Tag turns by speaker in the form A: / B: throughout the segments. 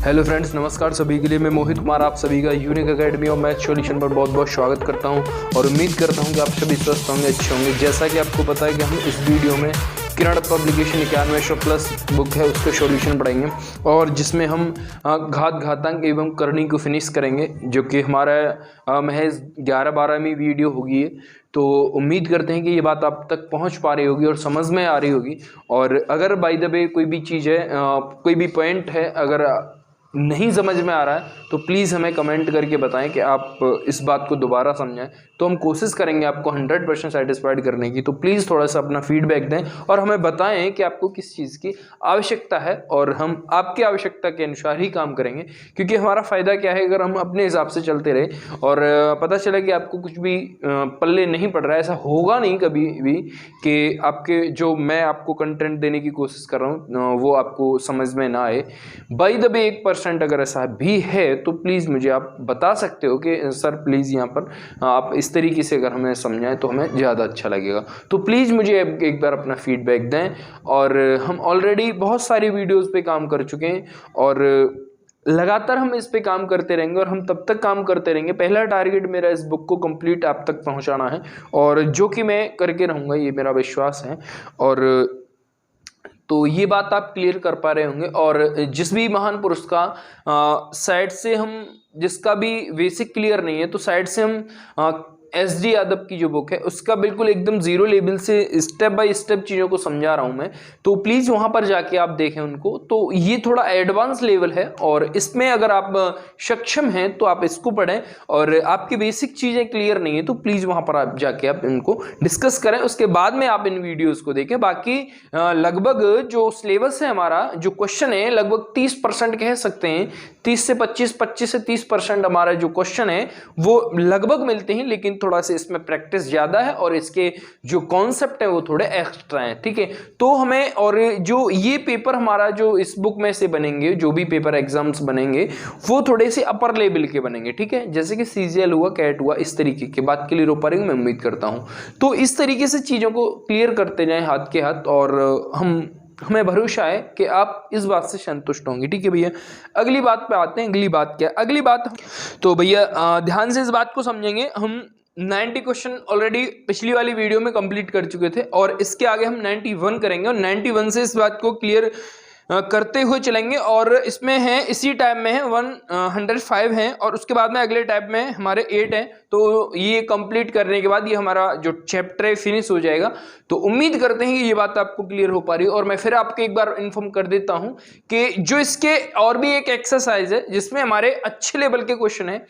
A: Hello friends, नमस्कार सभी के लिए। मैं मोहित कुमार आप सभी का यूनिक एकेडमी और मैथ सॉल्यूशन पर बहुत बहुत स्वागत करता हूं और उम्मीद करता हूं कि आप सभी स्वस्थ होंगे, अच्छे होंगे। जैसा कि आपको पता है कि हम इस वीडियो में किरण पब्लिकेशन 91+ बुक है उसके सॉल्यूशन पढ़ेंगे और जिसमें हम घात घातांक एवं करणी को फिनिश करेंगे, जो कि हमारा महज 11-12वीं वीडियो होगी। तो उम्मीद करते हैं कि ये बात आप तक पहुंच पा रही होगी और समझ में आ रही होगी। और अगर बाय द वे कोई भी चीज़ है, कोई भी पॉइंट है, अगर नहीं समझ में आ रहा है तो प्लीज़ हमें कमेंट करके बताएं कि आप इस बात को दोबारा समझाएं, तो हम कोशिश करेंगे आपको 100% सेटिस्फाइड करने की। तो प्लीज़ थोड़ा सा अपना फीडबैक दें और हमें बताएं कि आपको किस चीज़ की आवश्यकता है और हम आपकी आवश्यकता के अनुसार ही काम करेंगे। क्योंकि हमारा फ़ायदा क्या है, अगर हम अपने हिसाब से चलते रहे और पता चला कि आपको कुछ भी पल्ले नहीं पड़ रहा है, ऐसा होगा नहीं कभी भी कि आपके जो मैं आपको कंटेंट देने की कोशिश कर रहा हूँ वो आपको समझ में ना आए। बाय द वे 1% अगर ऐसा भी है तो प्लीज़ मुझे आप बता सकते हो कि सर प्लीज़ यहाँ पर आप इस तरीके से अगर हमें समझाएं तो हमें ज़्यादा अच्छा लगेगा। तो प्लीज़ मुझे एक बार अपना फीडबैक दें। और हम ऑलरेडी बहुत सारी वीडियोस पे काम कर चुके हैं और लगातार हम इस पे काम करते रहेंगे और हम तब तक काम करते रहेंगे। पहला टारगेट मेरा इस बुक को कंप्लीट आप तक पहुंचाना है और जो कि मैं करके रहूँगा, ये मेरा विश्वास है। और तो ये बात आप क्लियर कर पा रहे होंगे। और जिस भी महान पुरुष का साइड से हम, जिसका भी बेसिक क्लियर नहीं है, तो साइड से हम SD यादव की जो बुक है उसका बिल्कुल एकदम जीरो लेवल से स्टेप बाय स्टेप चीज़ों को समझा रहा हूं मैं। तो प्लीज़ वहां पर जाके आप देखें उनको। तो ये थोड़ा एडवांस लेवल है और इसमें अगर आप सक्षम हैं तो आप इसको पढ़ें। और आपकी बेसिक चीज़ें क्लियर नहीं है तो प्लीज़ वहां पर आप जाके आप इनको डिस्कस करें, उसके बाद में आप इन वीडियोज़ को देखें। बाकी लगभग जो सिलेबस है हमारा, जो क्वेश्चन है लगभग 30% कह सकते हैं, 30 से 25 से 30% हमारा जो क्वेश्चन है वो लगभग मिलते हैं, लेकिन थोड़ा सा इसमें प्रैक्टिस ज्यादा है और इसके जो कॉन्सेप्ट है वो थोड़े एक्स्ट्रा हैं। ठीक है, तो हमें, और जो ये पेपर हमारा जो इस बुक में से बनेंगे, जो भी पेपर एग्जाम्स बनेंगे वो थोड़े से अपर लेवल के बनेंगे। ठीक है, जैसे कि CGL हुआ, कैट हुआ, इस तरीके के बात क्लियर हो पा रही है, मैं उम्मीद करता हूं। तो इस तरीके से चीजों को क्लियर करते जाएं हाथ के हाथ और हमें भरोसा है कि आप इस बात से संतुष्ट होंगे। ठीक है भैया, अगली बात पे आते हैं। अगली बात क्या है? अगली बात, तो भैया ध्यान से इस बात को समझेंगे। हम 90 क्वेश्चन ऑलरेडी पिछली वाली वीडियो में कंप्लीट कर चुके थे और इसके आगे हम 91 करेंगे और 91 से इस बात को क्लियर करते हुए चलेंगे। और इसमें है, इसी टाइप में है 105 है और उसके बाद में अगले टाइप में हमारे 8 हैं। तो ये कंप्लीट करने के बाद ये हमारा जो चैप्टर है फिनिश हो जाएगा। तो उम्मीद करते हैं कि ये बात आपको क्लियर हो पा रही है। और मैं फिर आपको एक बार इन्फॉर्म कर देता हूं कि जो इसके और भी एक एक्सरसाइज है जिसमें हमारे अच्छे लेवल के क्वेश्चन है,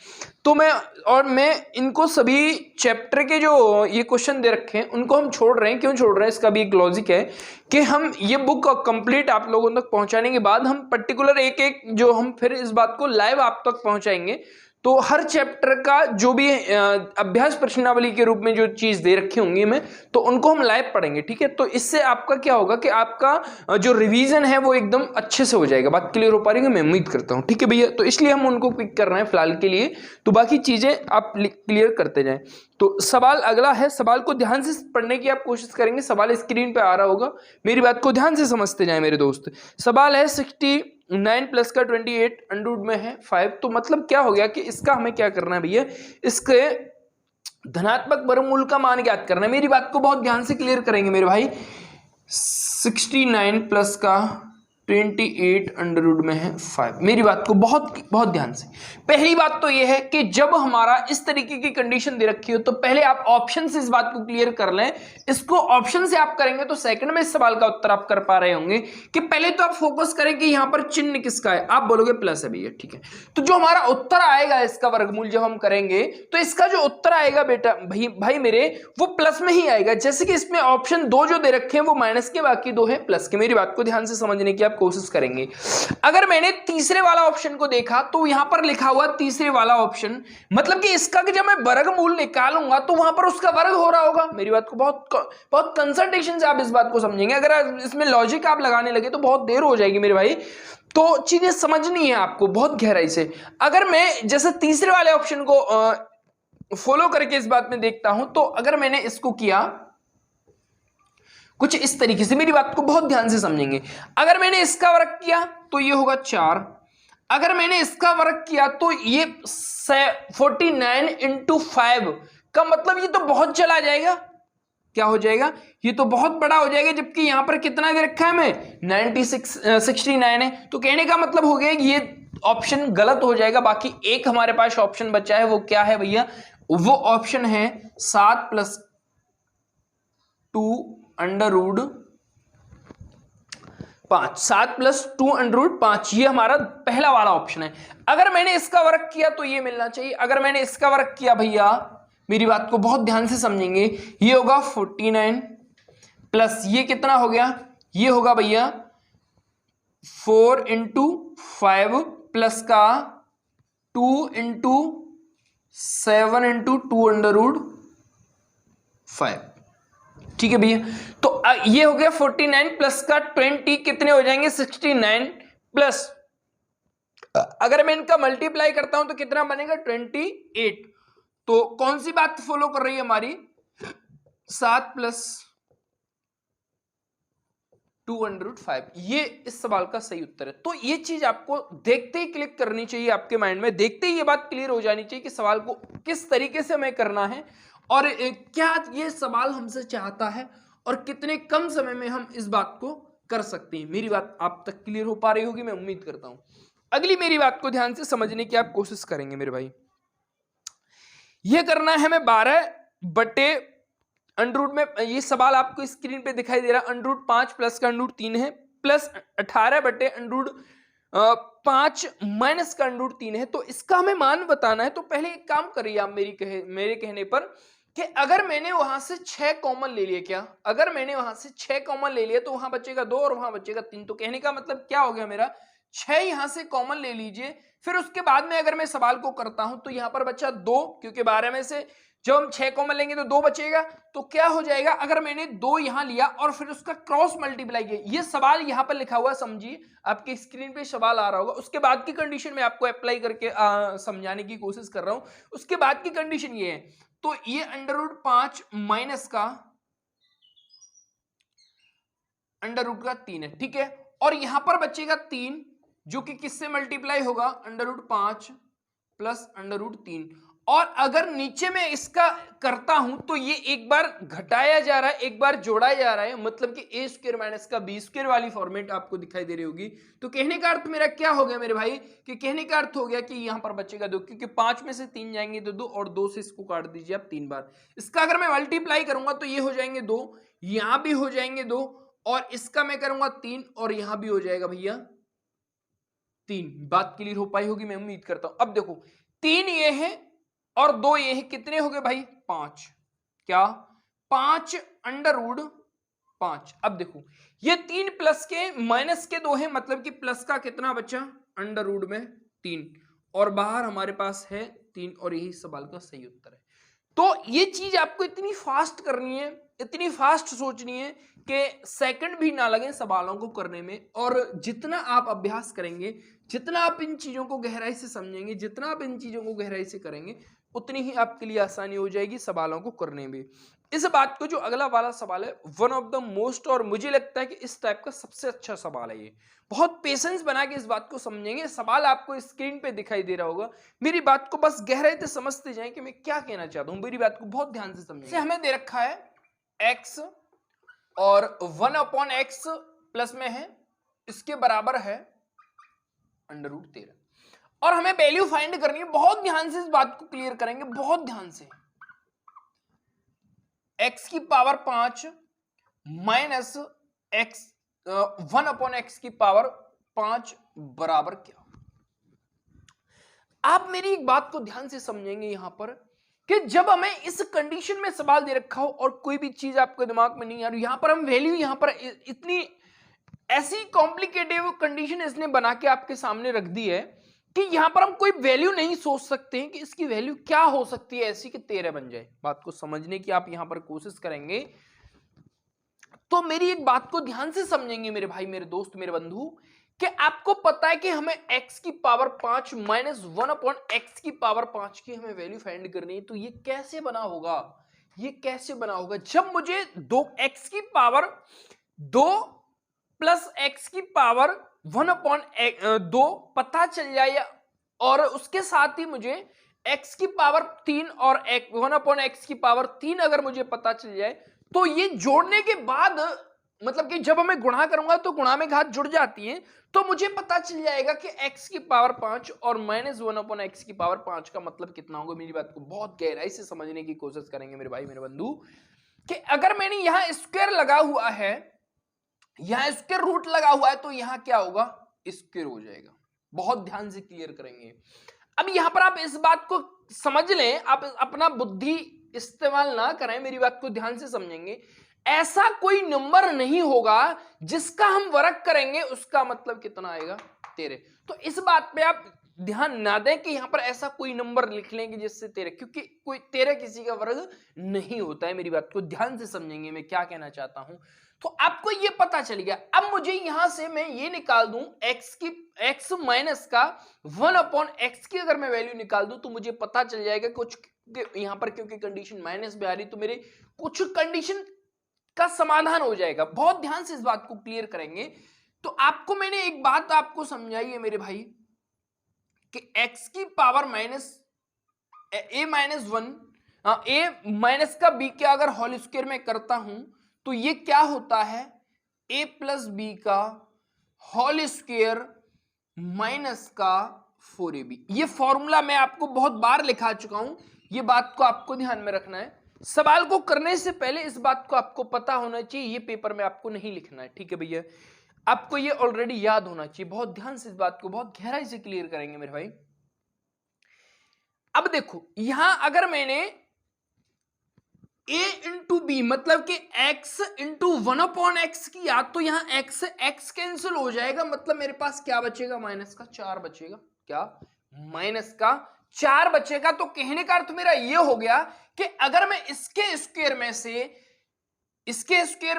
A: तो मैं इनको सभी चैप्टर के जो ये क्वेश्चन दे रखे हैं उनको हम छोड़ रहे हैं। क्यों छोड़ रहे हैं, इसका भी एक लॉजिक है कि हम ये बुक कंप्लीट आप लोगों तक पहुंचाने के बाद हम पर्टिकुलर एक एक जो हम फिर इस बात को लाइव आप तक पहुंचाएंगे। तो हर चैप्टर का जो भी अभ्यास प्रश्नावली के रूप में जो चीज दे रखी होंगी मैं, तो उनको हम लाइव पढ़ेंगे। ठीक है, तो इससे आपका क्या होगा कि आपका जो रिवीजन है वो एकदम अच्छे से हो जाएगा। बात क्लियर हो पा रही है, मैं उम्मीद करता हूं। ठीक है भैया, तो इसलिए हम उनको पिक कर रहे हैं फिलहाल के लिए। तो बाकी चीजें आप क्लियर करते जाएं। तो सवाल अगला है, सवाल को ध्यान से पढ़ने की आप कोशिश करेंगे। सवाल स्क्रीन पे आ रहा होगा, मेरी बात को ध्यान से समझते जाएं मेरे दोस्त। सवाल है 69 प्लस का 28 अंडररूट में है 5। तो मतलब क्या हो गया कि इसका हमें क्या करना है भैया, इसके धनात्मक वर्गमूल का मान ज्ञात करना है। मेरी बात को बहुत ध्यान से क्लियर करेंगे मेरे भाई। 69 प्लस का 28 अंडररूट में है 5। मेरी बात को बहुत बहुत ध्यान से, पहली बात तो यह है कि जब हमारा इस तरीके की कंडीशन दे रखी हो तो पहले आप ऑप्शन से इस बात को क्लियर कर लें। इसको ऑप्शन से आप करेंगे तो सेकंड में इस सवाल का उत्तर आप कर पा रहे होंगे कि पहले तो आप फोकस करें कि यहां पर चिन्ह किसका है। आप बोलोगे प्लस है भैया, ठीक है। तो जो हमारा उत्तर आएगा इसका वर्गमूल जब हम करेंगे तो इसका जो उत्तर आएगा बेटा भाई मेरे, वो प्लस में ही आएगा। जैसे कि इसमें ऑप्शन 2 जो दे रखे हैं वो माइनस के, बाकी 2 है प्लस के। मेरी बात को ध्यान से समझने की कोशिश करेंगे। अगर मैंने तीसरे वाला ऑप्शन को देखा तो यहां पर लिखा हुआ तीसरे वाला ऑप्शन, मतलब कि इसका कि जब मैं वर्गमूल निकालूंगा तो वहां पर उसका वर्ग हो रहा होगा। मेरी बात को बहुत कंसंट्रेशन से आप इस बात को समझेंगे। अगर इसमें लॉजिक आप लगाने लगे तो बहुत देर हो जाएगी मेरे भाई। तो चीजें समझनी है आपको बहुत गहराई से। अगर मैं जैसे तीसरे वाले ऑप्शन को फॉलो करके इस बात में देखता हूं, तो अगर मैंने इसको किया कुछ इस तरीके से, मेरी बात को बहुत ध्यान से समझेंगे। अगर मैंने इसका वर्ग किया तो ये होगा 4, अगर मैंने इसका वर्ग किया तो ये 49 इंटू 5 का मतलब ये तो बहुत चला जाएगा, क्या हो जाएगा, ये तो बहुत बड़ा हो जाएगा, जबकि यहां पर कितना दे रखा है हमें 69 है। तो कहने का मतलब हो गया कि ये ऑप्शन गलत हो जाएगा। बाकी एक हमारे पास ऑप्शन बचा है, वो क्या है भैया, वो ऑप्शन है 7 + 2 √ 5, 7 + 2 √ 5, ये हमारा पहला वाला ऑप्शन है। अगर मैंने इसका वर्ग किया तो ये मिलना चाहिए। अगर मैंने इसका वर्ग किया भैया, मेरी बात को बहुत ध्यान से समझेंगे, ये होगा 49 प्लस ये कितना हो गया, ये होगा भैया 4 × 5 प्लस का 2 × 7 × 2 √ 5। ठीक है भैया, तो ये हो गया 49 प्लस का 20 कितने हो जाएंगे 69 प्लस, अगर मैं इनका मल्टीप्लाई करता हूं तो कितना बनेगा 28। तो कौन सी बात फॉलो कर रही है हमारी, 7 + 2 √ 5, ये इस सवाल का सही उत्तर है। तो ये चीज आपको देखते ही क्लिक करनी चाहिए आपके माइंड में, देखते ही ये बात क्लियर हो जानी चाहिए कि सवाल को किस तरीके से हमें करना है और क्या ये सवाल हमसे चाहता है और कितने कम समय में हम इस बात को कर सकते हैं। मेरी बात आप तक क्लियर हो पा रही होगी, मैं उम्मीद करता हूं। अगली मेरी बात को ध्यान से समझने की आप कोशिश करेंगे मेरे भाई। यह करना है हमें 12/√, में ये सवाल आपको स्क्रीन पे दिखाई दे रहा है, √5 प्लस का √3 है, प्लस 18/√5 माइनस का √3 है। तो इसका हमें मान बताना है। तो पहले एक काम करिए आप मेरे कहने पर, कि अगर मैंने वहां से 6 कॉमन ले लिया, क्या अगर मैंने वहां से 6 कॉमन ले लिया तो वहां बचेगा 2 और वहां बचेगा 3। तो कहने का मतलब क्या हो गया मेरा, 6 यहां से कॉमन ले लीजिए, फिर उसके बाद में अगर मैं सवाल को करता हूं तो यहां पर बचा 2, क्योंकि 12 में से जब हम 6 कॉमन लेंगे तो 2 बचेगा। तो क्या हो जाएगा, अगर मैंने 2 यहां लिया और फिर उसका क्रॉस मल्टीप्लाई किया, ये सवाल यहां पर लिखा हुआ समझिए, आपके स्क्रीन पे सवाल आ रहा होगा, उसके बाद की कंडीशन में आपको अप्लाई करके समझाने की कोशिश कर रहा हूं। उसके बाद की कंडीशन ये है, तो ये √5 माइनस का √3 है, ठीक है, और यहां पर बचेगा 3, जो कि किससे मल्टीप्लाई होगा, √5 प्लस √3। और अगर नीचे में इसका करता हूं तो ये एक बार घटाया जा रहा है, एक बार जोड़ा जा रहा है, मतलब कि a² माइनस का b² वाली फॉर्मेट आपको दिखाई दे रही होगी। तो कहने का अर्थ मेरा क्या हो गया मेरे भाई, कि कहने का अर्थ हो गया कि यहां पर बचेगा 2, क्योंकि 5 में से 3 जाएंगे तो 2, और 2 से इसको काट दीजिए आप 3 बार। इसका अगर मैं मल्टीप्लाई करूंगा तो ये हो जाएंगे 2, यहां भी हो जाएंगे 2, और इसका मैं करूंगा 3, और यहां भी हो जाएगा भैया 3। बात क्लियर हो पाई होगी, मैं उम्मीद करता हूं। अब देखो 3 ये है और 2 ये है, कितने हो गए भाई 5, क्या 5 √5। अब देखो ये 3 प्लस के माइनस के 2 है, मतलब कि प्लस का कितना बचा √ में 3, और बाहर हमारे पास है 3, और यही सवाल का सही उत्तर है। तो ये चीज आपको इतनी फास्ट करनी है, इतनी फास्ट सोचनी है कि सेकंड भी ना लगे सवालों को करने में। और जितना आप अभ्यास करेंगे, जितना आप इन चीजों को गहराई से समझेंगे, जितना आप इन चीजों को गहराई से करेंगे, उतनी ही आपके लिए आसानी हो जाएगी सवालों को करने में। इस बात को जो अगला वाला सवाल है, वन ऑफ द मोस्ट, और मुझे लगता है कि इस टाइप का सबसे अच्छा सवाल है ये। बहुत पेशेंस बना के इस बात को समझेंगे। सवाल आपको स्क्रीन पे दिखाई दे रहा होगा, मेरी बात को बस गहराई से समझते जाएं कि मैं क्या कहना चाहता हूं। मेरी बात को बहुत ध्यान से समझेंगे। हमें दे रखा है x और 1/x प्लस में है, इसके बराबर है √13, और हमें वैल्यू फाइंड करनी है। बहुत ध्यान से इस बात को क्लियर करेंगे, बहुत ध्यान से। x की पावर 5 माइनस x 1/x की पावर 5 बराबर क्या। आप मेरी एक बात को ध्यान से समझेंगे यहां पर, कि जब हमें इस कंडीशन में सवाल दे रखा हो और कोई भी चीज आपके दिमाग में नहीं आ रही, यहां पर हम वैल्यू, यहां पर इतनी ऐसी कॉम्प्लिकेटेड कंडीशन इसने बना के आपके सामने रख दी है कि यहां पर हम कोई वैल्यू नहीं सोच सकते हैं कि इसकी वैल्यू क्या हो सकती है ऐसी कि 13 बन जाए। बात को समझने की आप यहां पर कोशिश करेंगे तो मेरी एक बात को ध्यान से समझेंगे मेरे भाई, मेरे दोस्त, मेरे बंधु, कि आपको पता है कि हमें x की पावर 5 माइनस 1/x की पावर 5 की हमें वैल्यू फाइंड करनी है। तो ये कैसे बना होगा, ये कैसे बना होगा, जब मुझे 2x की पावर 2 प्लस x की पावर 1/2 पता चल जाए और उसके साथ ही मुझे x की पावर 3 और 1/x की पावर 3 अगर मुझे पता चल जाए तो ये जोड़ने के बाद मतलब कि जब मैं गुणा करूंगा तो गुणा में घात जुड़ जाती है, तो मुझे पता चल जाएगा कि x की पावर 5 और -1/x की पावर 5 का मतलब कितना होगा। मेरी बात को बहुत गहराई से समझने की कोशिश करेंगे मेरे भाई मेरे बंधु, कि अगर मैंने यहां स्क्वायर लगा हुआ है, यहां स्क्वायर रूट लगा हुआ है, तो यहां क्या होगा, स्क्वायर हो जाएगा। बहुत ध्यान से क्लियर करेंगे। अब यहां पर आप इस बात को समझ लें, आप अपना बुद्धि इस्तेमाल ना करें, मेरी बात को ध्यान से समझेंगे। ऐसा कोई नंबर नहीं होगा जिसका हम वर्ग करेंगे उसका मतलब कितना आएगा, 13। तो इस बात पे आप ध्यान ना दें कि यहां पर ऐसा कोई नंबर लिख लेंगे जिससे 13, क्योंकि कोई 13 किसी का वर्ग नहीं होता है। मेरी बात को ध्यान से समझेंगे मैं क्या कहना चाहता हूं। तो आपको ये पता चल गया। अब मुझे यहां से मैं ये निकाल दूं x माइनस का 1/x की अगर मैं वैल्यू निकाल दूं तो मुझे पता चल जाएगा कुछ यहां पर, क्योंकि कंडीशन माइनस में आ रही तो मेरे कुछ कंडीशन का समाधान हो जाएगा। बहुत ध्यान से इस बात को क्लियर करेंगे। तो आपको मैंने एक बात आपको समझाई है मेरे भाई कि x की power a minus 1 a minus का b के अगर होल स्क्वायर में करता हूं तो ये क्या होता है, a प्लस बी का होल स्क्वायर माइनस का 4ab। ये फॉर्मूला मैं आपको बहुत बार लिखा चुका हूं, ये बात को आपको ध्यान में रखना है। सवाल को करने से पहले इस बात को आपको पता होना चाहिए, ये पेपर में आपको नहीं लिखना है, ठीक है भैया, आपको ये ऑलरेडी याद होना चाहिए। बहुत ध्यान से इस बात को बहुत गहराई से क्लियर करेंगे मेरे भाई। अब देखो यहां अगर मैंने a इंटू बी मतलब कि x इंटू 1/x किया तो यहां x कैंसिल हो जाएगा, मतलब मेरे पास क्या बचेगा, माइनस का 4 बचेगा। क्या, माइनस का 4 बचेगा। तो कहने का अर्थ मेरा ये हो गया कि अगर मैं इसके स्क्वायर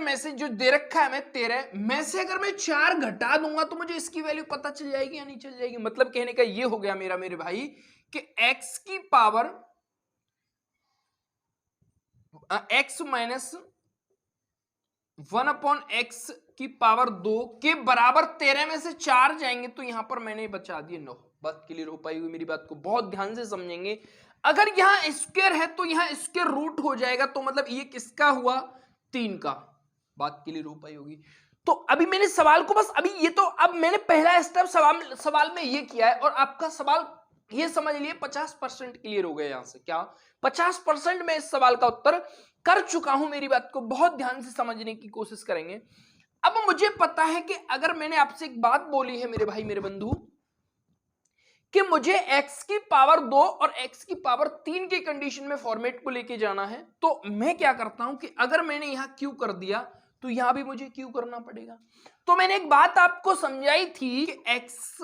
A: में से जो दे रखा है मैं 13 में से अगर मैं 4 घटा दूंगा तो मुझे इसकी वैल्यू पता चल जाएगी या नहीं चल जाएगी। मतलब कहने का ये हो गया मेरा मेरे भाई कि x की पावर x माइनस 1/x की पावर 2 के बराबर 13 में से 4 जाएंगे तो यहां पर मैंने बचा दिए 9। बात क्लियर हो पाई हुई मेरी बात को बहुत ध्यान से समझेंगे। अगर यहां स्क्वायर है तो यहां स्क्वायर रूट हो जाएगा, तो मतलब ये किसका हुआ, 3 का। बात क्लियर हो पाई होगी। तो अभी मैंने सवाल को बस अभी ये तो अब मैंने पहला स्टेप सवाल में ये किया है और आपका सवाल ये समझ लिए 50% क्लियर हो गया। यहां से क्या 50% में इस सवाल का उत्तर कर चुका हूं। मेरी बात को बहुत ध्यान से समझने की कोशिश करेंगे। अब मुझे पता है कि अगर मैंने आपसे एक बात बोली है मेरे भाई मेरे बंधु कि मुझे x की पावर 2 और x की पावर 3 की कंडीशन में फॉर्मेट को लेके जाना है, तो मैं क्या करता हूं कि अगर मैंने यहां q कर दिया तो यहां भी मुझे q करना पड़ेगा। तो मैंने एक बात आपको समझाई थी कि x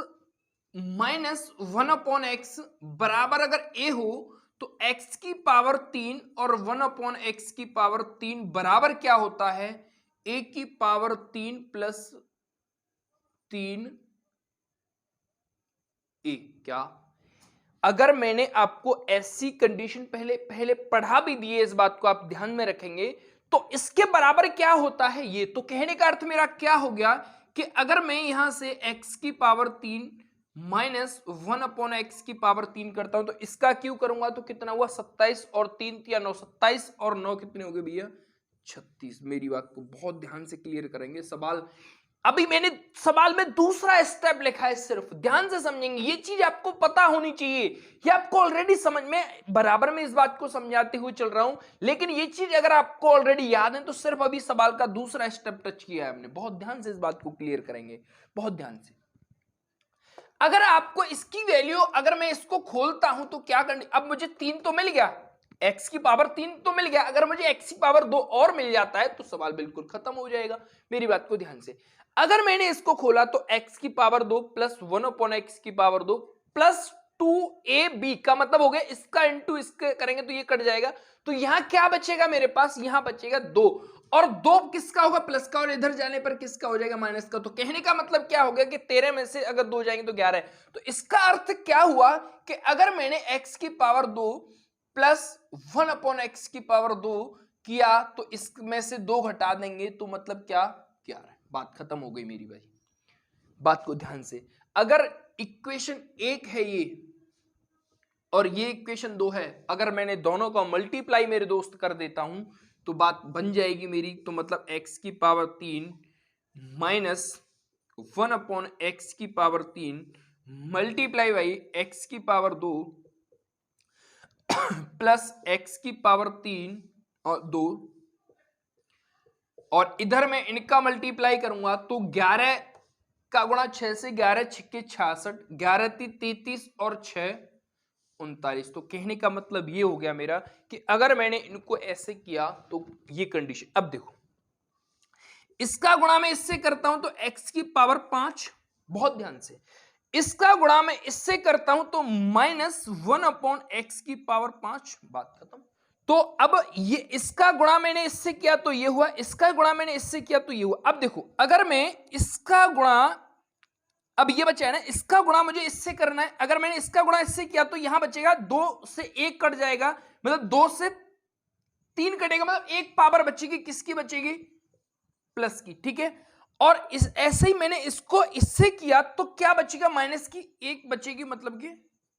A: माइनस 1/x बराबर अगर a हो तो x की पावर 3 और 1/x की पावर 3 बराबर क्या होता है, a की पावर 3 प्लस 3 a। क्या, अगर मैंने आपको ऐसी कंडीशन पहले पढ़ा भी दी है, इस बात को आप ध्यान में रखेंगे, तो इसके बराबर क्या होता है ये। तो कहने का अर्थ मेरा क्या हो गया कि अगर मैं यहां से x की पावर 3 माइनस 1/x की पावर 3 करता हूं तो इसका क्यों करूंगा तो कितना हुआ, 27 और 3 या 9, 27 और 9 कितने हो गए भैया, 36। मेरी बात को बहुत ध्यान से क्लियर करेंगे। सवाल अभी मैंने सवाल में दूसरा स्टेप लिखा है, सिर्फ ध्यान से समझेंगे। ये चीज आपको पता होनी चाहिए, ये आपको ऑलरेडी समझ में बराबर में इस बात को समझाते हुए चल रहा हूं, लेकिन ये चीज अगर आपको ऑलरेडी याद है तो सिर्फ अभी सवाल का दूसरा स्टेप टच किया है हमने। बहुत ध्यान से इस बात को क्लियर करेंगे, बहुत ध्यान से। अगर आपको इसकी वैल्यू अगर मैं इसको खोलता हूं तो क्या करनी, अब मुझे 3 तो मिल गया, x की पावर 3 तो मिल गया, अगर मुझे x की पावर 2 और मिल जाता है तो सवाल बिल्कुल खत्म हो जाएगा। मेरी बात को ध्यान से, अगर मैंने इसको खोला तो x की पावर 2 प्लस 1/x की पावर 2 प्लस 2ab का मतलब हो गया इसका इंटू इसके करेंगे तो ये कट जाएगा, तो यहां क्या बचेगा मेरे पास, यहां बचेगा 2, और 2 किसका होगा, प्लस का, और इधर जाने पर किसका हो जाएगा, माइनस का। तो कहने का मतलब क्या हो गया कि 13 में से अगर 2 जाएंगे तो 11 है। तो इसका अर्थ क्या हुआ कि अगर मैंने x की पावर 2 प्लस 1/x की पावर 2 किया तो इसमें से 2 घटा देंगे तो मतलब क्या, 11। बात खत्म हो गई मेरी भाई, बात को ध्यान से, अगर इक्वेशन 1 है ये और ये इक्वेशन 2 है, अगर मैंने दोनों का मल्टीप्लाई मेरे दोस्त कर देता हूं तो बात बन जाएगी मेरी, तो मतलब x की पावर 3 माइनस 1/x की पावर 3 मल्टीप्लाई बाई x की पावर 2 प्लस x की पावर 3 और 2, और इधर मैं इनका मल्टीप्लाई करूंगा तो 11 का गुणा 6 से, 11 छिक्के 66, 11 × 33 और 6 39। तो कहने का मतलब ये हो गया मेरा कि अगर मैंने इनको ऐसे किया तो ये कंडीशन। अब देखो, इसका गुणा मैं इससे करता हूं तो x की पावर 5, बहुत ध्यान से, इसका गुणा मैं इससे करता हूं तो -1/x की पावर 5, बात खत्म। तो अब ये इसका गुणा मैंने इससे किया तो ये हुआ, इसका गुणा मैंने इससे किया तो ये हुआ। अब देखो, अगर मैं इसका गुणा, अब ये बचा है ना, इसका गुणा मुझे इससे करना है, अगर मैंने इसका गुणा इससे किया तो यहां बचेगा 2 से 1 कट जाएगा, मतलब 2 से 3 कटेगा, मतलब एक पावर बचेगी, किसकी बचेगी? प्लस की, ठीक है। और इस ऐसे ही मैंने इसको इससे किया तो क्या बचेगा? माइनस की 1 बचेगी, मतलब कि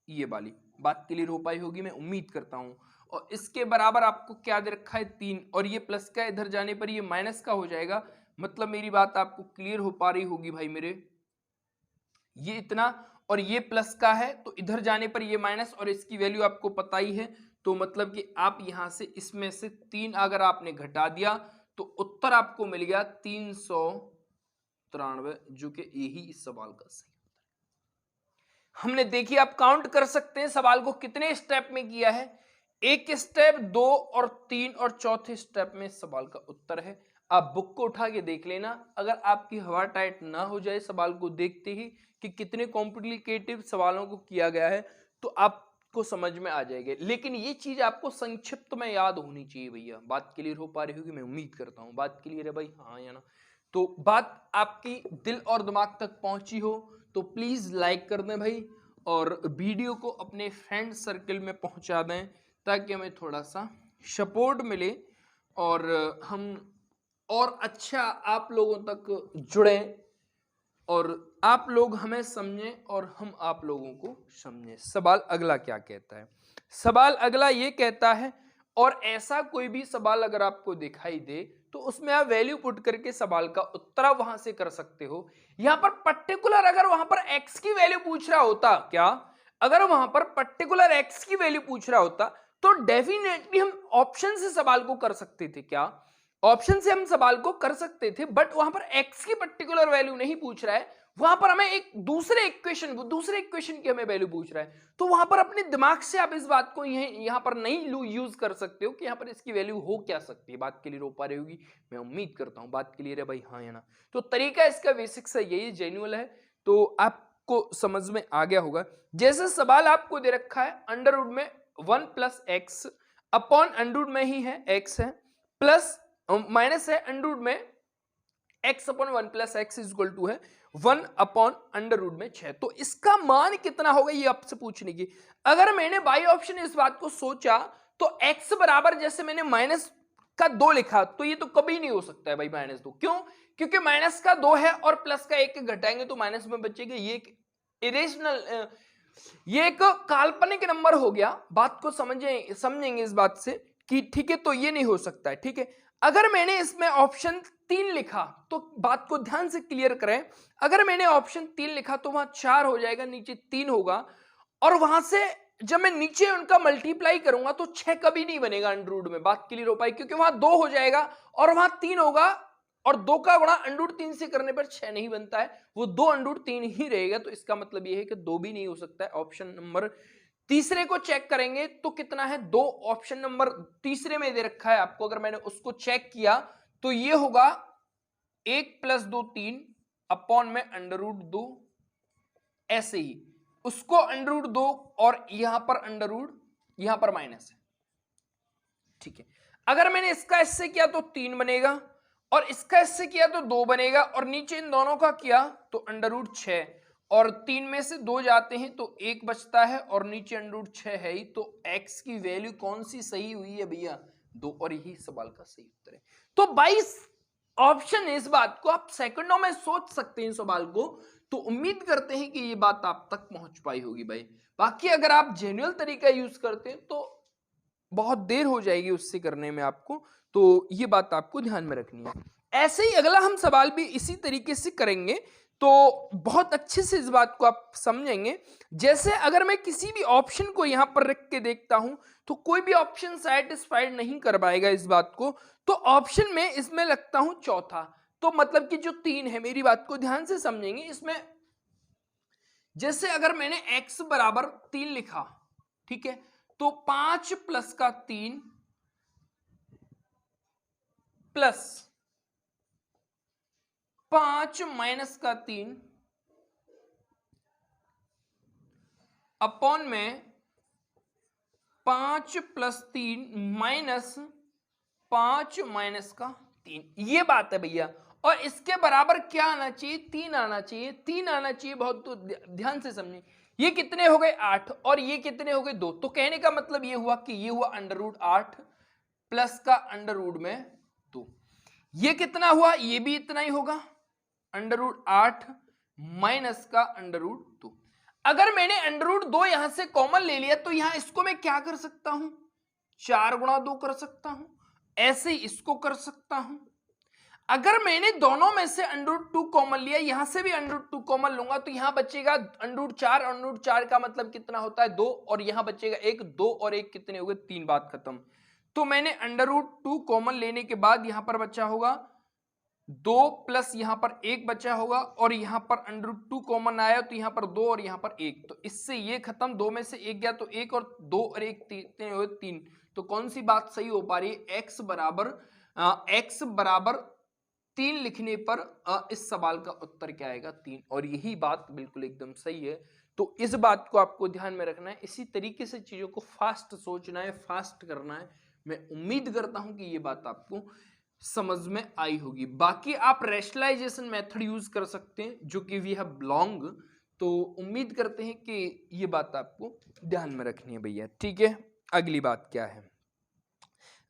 A: ये वाली बात क्लियर हो पाई होगी, मैं उम्मीद करता हूं। और इसके बराबर आपको क्या दे रखा है? 3, और ये प्लस का इधर जाने पर ये माइनस का हो जाएगा, मतलब मेरी बात आपको क्लियर हो पा रही होगी भाई मेरे। ये इतना और ये प्लस का है तो इधर जाने पर ये माइनस, और इसकी वैल्यू आपको पता ही है, तो मतलब कि आप यहां से इसमें से 3 अगर आपने घटा दिया तो उत्तर आपको मिल गया 393, जो कि यही इस सवाल का सही उत्तर है। हमने देखिए, आप काउंट कर सकते हैं सवाल को कितने स्टेप में किया है, 1 स्टेप, 2 और 3 और चौथे स्टेप में सवाल का उत्तर है। आप बुक को उठा के देख लेना, अगर आपकी हवा टाइट ना हो जाए सवाल को देखते ही कि कितने कॉम्प्लिकेटेड सवालों को किया गया है, तो आपको समझ में आ जाएगा। लेकिन ये चीज आपको संक्षिप्त में याद होनी चाहिए भैया। बात क्लियर हो पा रही होगी, मैं उम्मीद करता हूँ। बात क्लियर है भाई? हाँ या ना? तो बात आपकी दिल और दिमाग तक पहुंची हो तो प्लीज लाइक कर दें भाई, और वीडियो को अपने फ्रेंड सर्कल में पहुंचा दें ताकि हमें थोड़ा सा सपोर्ट मिले और हम और अच्छा आप लोगों तक जुड़ें और आप लोग हमें समझें और हम आप लोगों को समझें। सवाल अगला क्या कहता है? सवाल अगला ये कहता है, और ऐसा कोई भी सवाल अगर आपको दिखाई दे तो उसमें आप वैल्यू पुट करके सवाल का उत्तर वहां से कर सकते हो। यहां पर पर्टिकुलर अगर वहां पर x की वैल्यू पूछ रहा होता, क्या अगर वहां पर पर्टिकुलर x की वैल्यू पूछ रहा होता तो डेफिनेटली हम ऑप्शन से सवाल को कर सकते थे। क्या ऑप्शन से हम सवाल को कर सकते थे, बट वहां पर x की पर्टिकुलर वैल्यू नहीं पूछ रहा है, वहां पर हमें एक दूसरे इक्वेशन की हमें वैल्यू पूछ रहा है। तो वहां पर अपने दिमाग से आप इस बात को यहां पर नहीं यूज कर सकते हो कि यहां पर इसकी वैल्यू हो क्या सकती है। बात क्लियर हो पा रही होगी, मैं उम्मीद करता हूं। बात क्लियर है भाई? हाँ या ना? तो तरीका इसका बेसिक से यही जेन्युइन है, तो आपको समझ में आ गया होगा। जैसे सवाल आपको दे रखा है अंडर रूट में 1 + x अपॉन अंडर रूट में ही है x है, प्लस माइनस है अंडर रूट में x upon 1 + x equal to है 1 अपॉन अंडर रूट में 6। तो इसका मान कितना होगा ये आपसे पूछने की। अगर मैंने बाई ऑप्शन इस बात को सोचा तो x बराबर, जैसे मैंने माइनस का 2 लिखा, तो ये तो कभी नहीं हो सकता है भाई -2। क्यों? क्योंकि माइनस का 2 है और प्लस का 1 घटाएंगे तो माइनस में बचेगा। ये एक इरेशनल, ये एक काल्पनिक नंबर हो गया। बात को समझेंगे इस बात से कि ठीक है, तो ये नहीं हो सकता है। ठीक है, अगर मैंने इसमें ऑप्शन 3 लिखा तो बात को ध्यान से क्लियर करें, अगर मैंने ऑप्शन 3 लिखा तो वहां 4 हो जाएगा, नीचे 3 होगा, और वहां से जब मैं नीचे उनका मल्टीप्लाई करूंगा तो 6 कभी नहीं बनेगा अंडर रूट में। बात क्लियर हो पाई? क्योंकि वहां 2 हो जाएगा और वहां 3 होगा, और 2 का गुणा अंडर रूट 3 से करने पर 6 नहीं बनता है, वो 2 अंडर रूट 3 ही रहेगा। तो इसका मतलब यह है कि 2 भी नहीं हो सकता है। ऑप्शन नंबर तीसरे को चेक करेंगे तो कितना है? 2। ऑप्शन नंबर तीसरे में दे रखा है आपको, अगर मैंने उसको चेक किया तो ये होगा 1 + 2 3 अपॉन में अंडर रूट 2, ऐसे ही उसको अंडर रूट 2 और यहां पर अंडर रूट, यहां पर माइनस है। ठीक है, अगर मैंने इसका इससे किया तो 3 बनेगा, और इसका इससे किया तो 2 बनेगा, और नीचे इन दोनों का किया तो अंडर रूट 6, और 3 में से 2 जाते हैं तो 1 बचता है, और नीचे अंडर रूट 6 है ही। तो x की वैल्यू कौन सी सही हुई है भैया? 2, और यही सवाल का सही उत्तर है। तो 22 ऑप्शन है। इस बात को आप सेकंडों में सोच सकते हैं सवाल को। तो उम्मीद करते हैं कि ये बात आप तक पहुंच पाई होगी भाई। बाकी अगर आप जेन्युइन तरीका यूज करते हैं तो बहुत देर हो जाएगी उससे करने में आपको, तो ये बात आपको ध्यान में रखनी है। ऐसे ही अगला हम सवाल भी इसी तरीके से करेंगे तो बहुत अच्छे से इस बात को आप समझेंगे। जैसे अगर मैं किसी भी ऑप्शन को यहां पर रख के देखता हूं तो कोई भी ऑप्शन सेटिस्फाइड नहीं कर पाएगा इस बात को, तो ऑप्शन में इसमें लगता हूं चौथा। तो मतलब कि जो 3 है, मेरी बात को ध्यान से समझेंगे इसमें। जैसे अगर मैंने x बराबर 3 लिखा, ठीक है, तो 5 प्लस का 3 प्लस 5 माइनस का 3 अपॉन में 5 प्लस 3 माइनस 5 माइनस का 3, ये बात है भैया। और इसके बराबर क्या आना चाहिए? 3 आना चाहिए, 3 आना चाहिए। बहुत तो ध्यान से समझिए, ये कितने हो गए 8 और ये कितने हो गए 2। तो कहने का मतलब ये हुआ कि ये हुआ अंडर रूट 8 प्लस का अंडर रूट में 2। ये कितना हुआ? ये भी इतना ही होगा, अंडर रूट 8 माइनस का अंडर रूट 2। अगर मैंने अंडर रूट 2 यहां से कॉमन ले लिया तो यहां इसको मैं क्या कर सकता हूं? 4 गुणा 2 कर सकता हूं। ऐसे ही इसको कर सकता हूं। अगर मैंने दोनों में से अंडर रूट 2 कॉमन लिया, यहां से भी अंडर रूट 2 कॉमन लूंगा तो यहां बचेगा अंडर रूट 4। अंडर रूट 4 का मतलब कितना होता है? 2, और यहां बचेगा 1। 2 और 1 कितने हो गए? 3। बात खत्म। तो मैंने अंडर रूट 2 कॉमन लेने के बाद यहां पर बचा होगा 2 प्लस यहां पर 1 बचा होगा, और यहां पर अंडर रूट 2 कॉमन आया तो यहां पर 2 और यहां पर 1, तो इससे ये खत्म। 2 में से 1 गया तो 1 और 2 और 1 कितने हुए? 3। तो कौन सी बात सही हो पा रही है? x बराबर 3 लिखने पर इस सवाल का उत्तर क्या आएगा? 3। और यही बात बिल्कुल एकदम सही है। तो इस बात को आपको ध्यान में रखना है। इसी तरीके से चीजों को फास्ट सोचना है, फास्ट करना है। मैं उम्मीद करता हूं कि ये बात आपको समझ में आई होगी। बाकी आप रैशनलाइजेशन मेथड यूज कर सकते हैं जो कि वी हैव लॉन्ग। तो उम्मीद करते हैं कि ये बात आपको ध्यान में रखनी है भैया, ठीक है। अगली बात क्या है?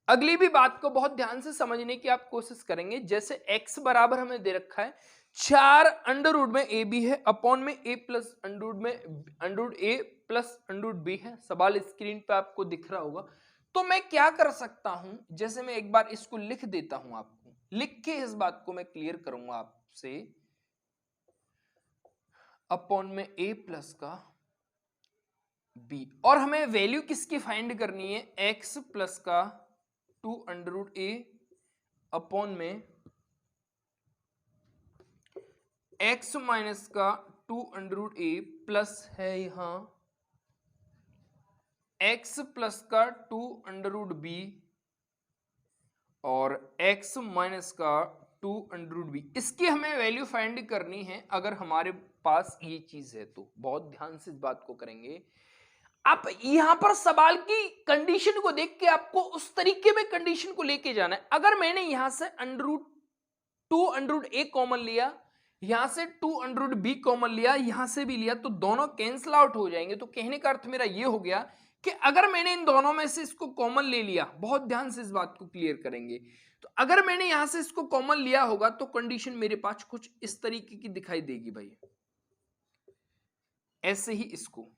A: अगली भी बात को बहुत ध्यान से समझने की आप कोशिश करेंगे। जैसे x बराबर हमें दे रखा है 4 अंडर रूट में a b है, अपॉन में a प्लस अंडर रूट में under root a plus under root b है। सवाल स्क्रीन पे आपको दिख रहा होगा। तो मैं क्या कर सकता हूं? जैसे मैं एक बार इसको लिख देता हूं, आपको लिख के इस बात को मैं क्लियर करूंगा आपसे। अपॉन में a प्लस का b, और हमें वैल्यू किसकी फाइंड करनी है? x प्लस का 2 अंडर रूट a अपॉन में x माइनस का 2 अंडर रूट a प्लस है यहां x प्लस का 2 अंडर रूट b और x माइनस का 2 अंडर रूट b। इसकी हमें वैल्यू फाइंड करनी है अगर हमारे पास ये चीज है तो। बहुत ध्यान से इस बात को करेंगे आप। यहां पर सवाल की कंडीशन को देख के आपको उस तरीके में कंडीशन को लेके जाना है। अगर मैंने यहां से under root 2 under root a common लिया, यहां से 2 अंडर रूट b कॉमन लिया, यहां से भी लिया, तो दोनों कैंसिल आउट हो जाएंगे। तो कहने का अर्थ मेरा ये हो गया कि अगर मैंने इन दोनों में से इसको कॉमन ले लिया, बहुत ध्यान से इस बात को क्लियर करेंगे, तो अगर मैंने यहां से इसको कॉमन लिया होगा तो कंडीशन मेरे पास कुछ इस तरीके की दिखाई देगी भाई। ऐसे ही इसको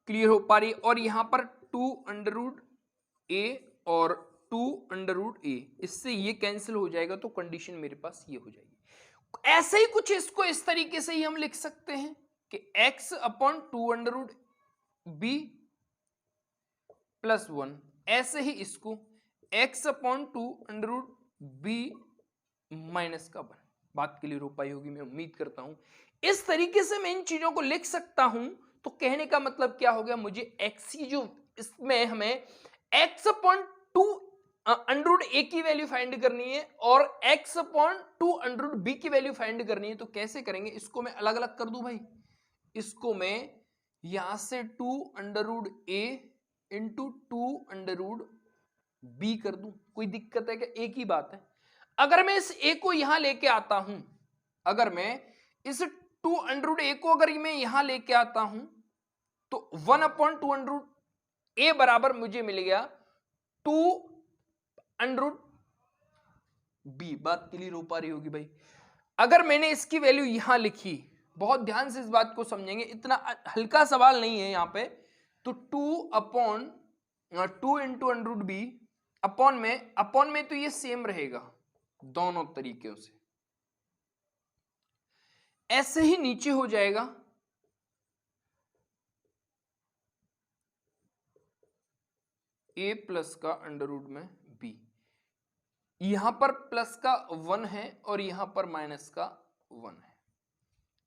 A: क्लियर हो पा रही है। और यहां पर 2 अंडर रूट a और 2 अंडर रूट a, इससे ये कैंसिल हो जाएगा तो कंडीशन मेरे पास ये हो जाएगी। ऐसे ही कुछ इसको इस तरीके से ही हम लिख सकते हैं कि x upon 2 under root b plus 1। ऐसे ही इसको x upon 2 under root b minus का 1। बात क्लियर हो पाई होगी, मैं उम्मीद करता हूं। इस तरीके से मैं इन चीजों को लिख सकता हूं। तो कहने का मतलब क्या हो गया? मुझे x ही जो इसमें हमें x upon 2 under root a की वैल्यू फाइंड करनी है और x upon 2 under root b की वैल्यू फाइंड करनी है। तो कैसे करेंगे? इसको मैं अलग अलग कर दूं भाई। इसको मैं यहां से 2 under root a into 2 under root b कर दूं। कोई दिक्कत है क्या? एक ही बात है। अगर मैं इस a को यहां लेके आता हूं, अगर मैं इस 2 अंडर रूट a को अगर मैं यहां लेके आता हूं तो 1 अपॉन 2 अंडर रूट a बराबर मुझे मिल गया 2 अंडर रूट बी। बात क्लियर हो पा रही होगी भाई। अगर मैंने इसकी वैल्यू यहां लिखी, बहुत ध्यान से इस बात को समझेंगे, इतना हल्का सवाल नहीं है यहां पे। तो 2 इंटू अंडर बी अपॉन में तो ये सेम रहेगा दोनों तरीकों से, ऐसे ही नीचे हो जाएगा a प्लस का अंडर रूट में b। यहां पर प्लस का 1 है और यहां पर माइनस का 1 है।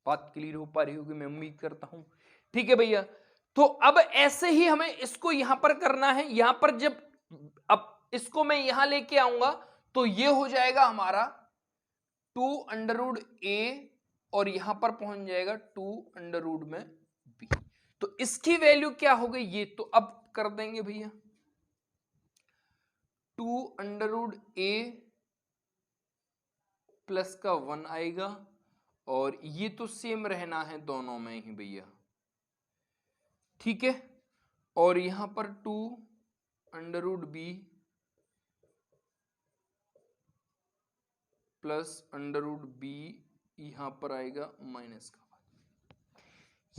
A: बात क्लियर हो पा रही होगी मैं उम्मीद करता हूं। ठीक है भैया, तो अब ऐसे ही हमें इसको यहां पर करना है। यहां पर जब अब इसको मैं यहां लेके आऊंगा तो ये हो जाएगा हमारा 2 अंडर रूट a और यहां पर पहुंच जाएगा 2 अंडर रूट में b। तो इसकी वैल्यू क्या हो गई, ये तो अब कर देंगे भैया। 2 अंडर रूट a प्लस का 1 आएगा और ये तो सेम रहना है दोनों में ही भैया, ठीक है। और यहां पर 2 under root b plus under root b यहां पर आएगा माइनस का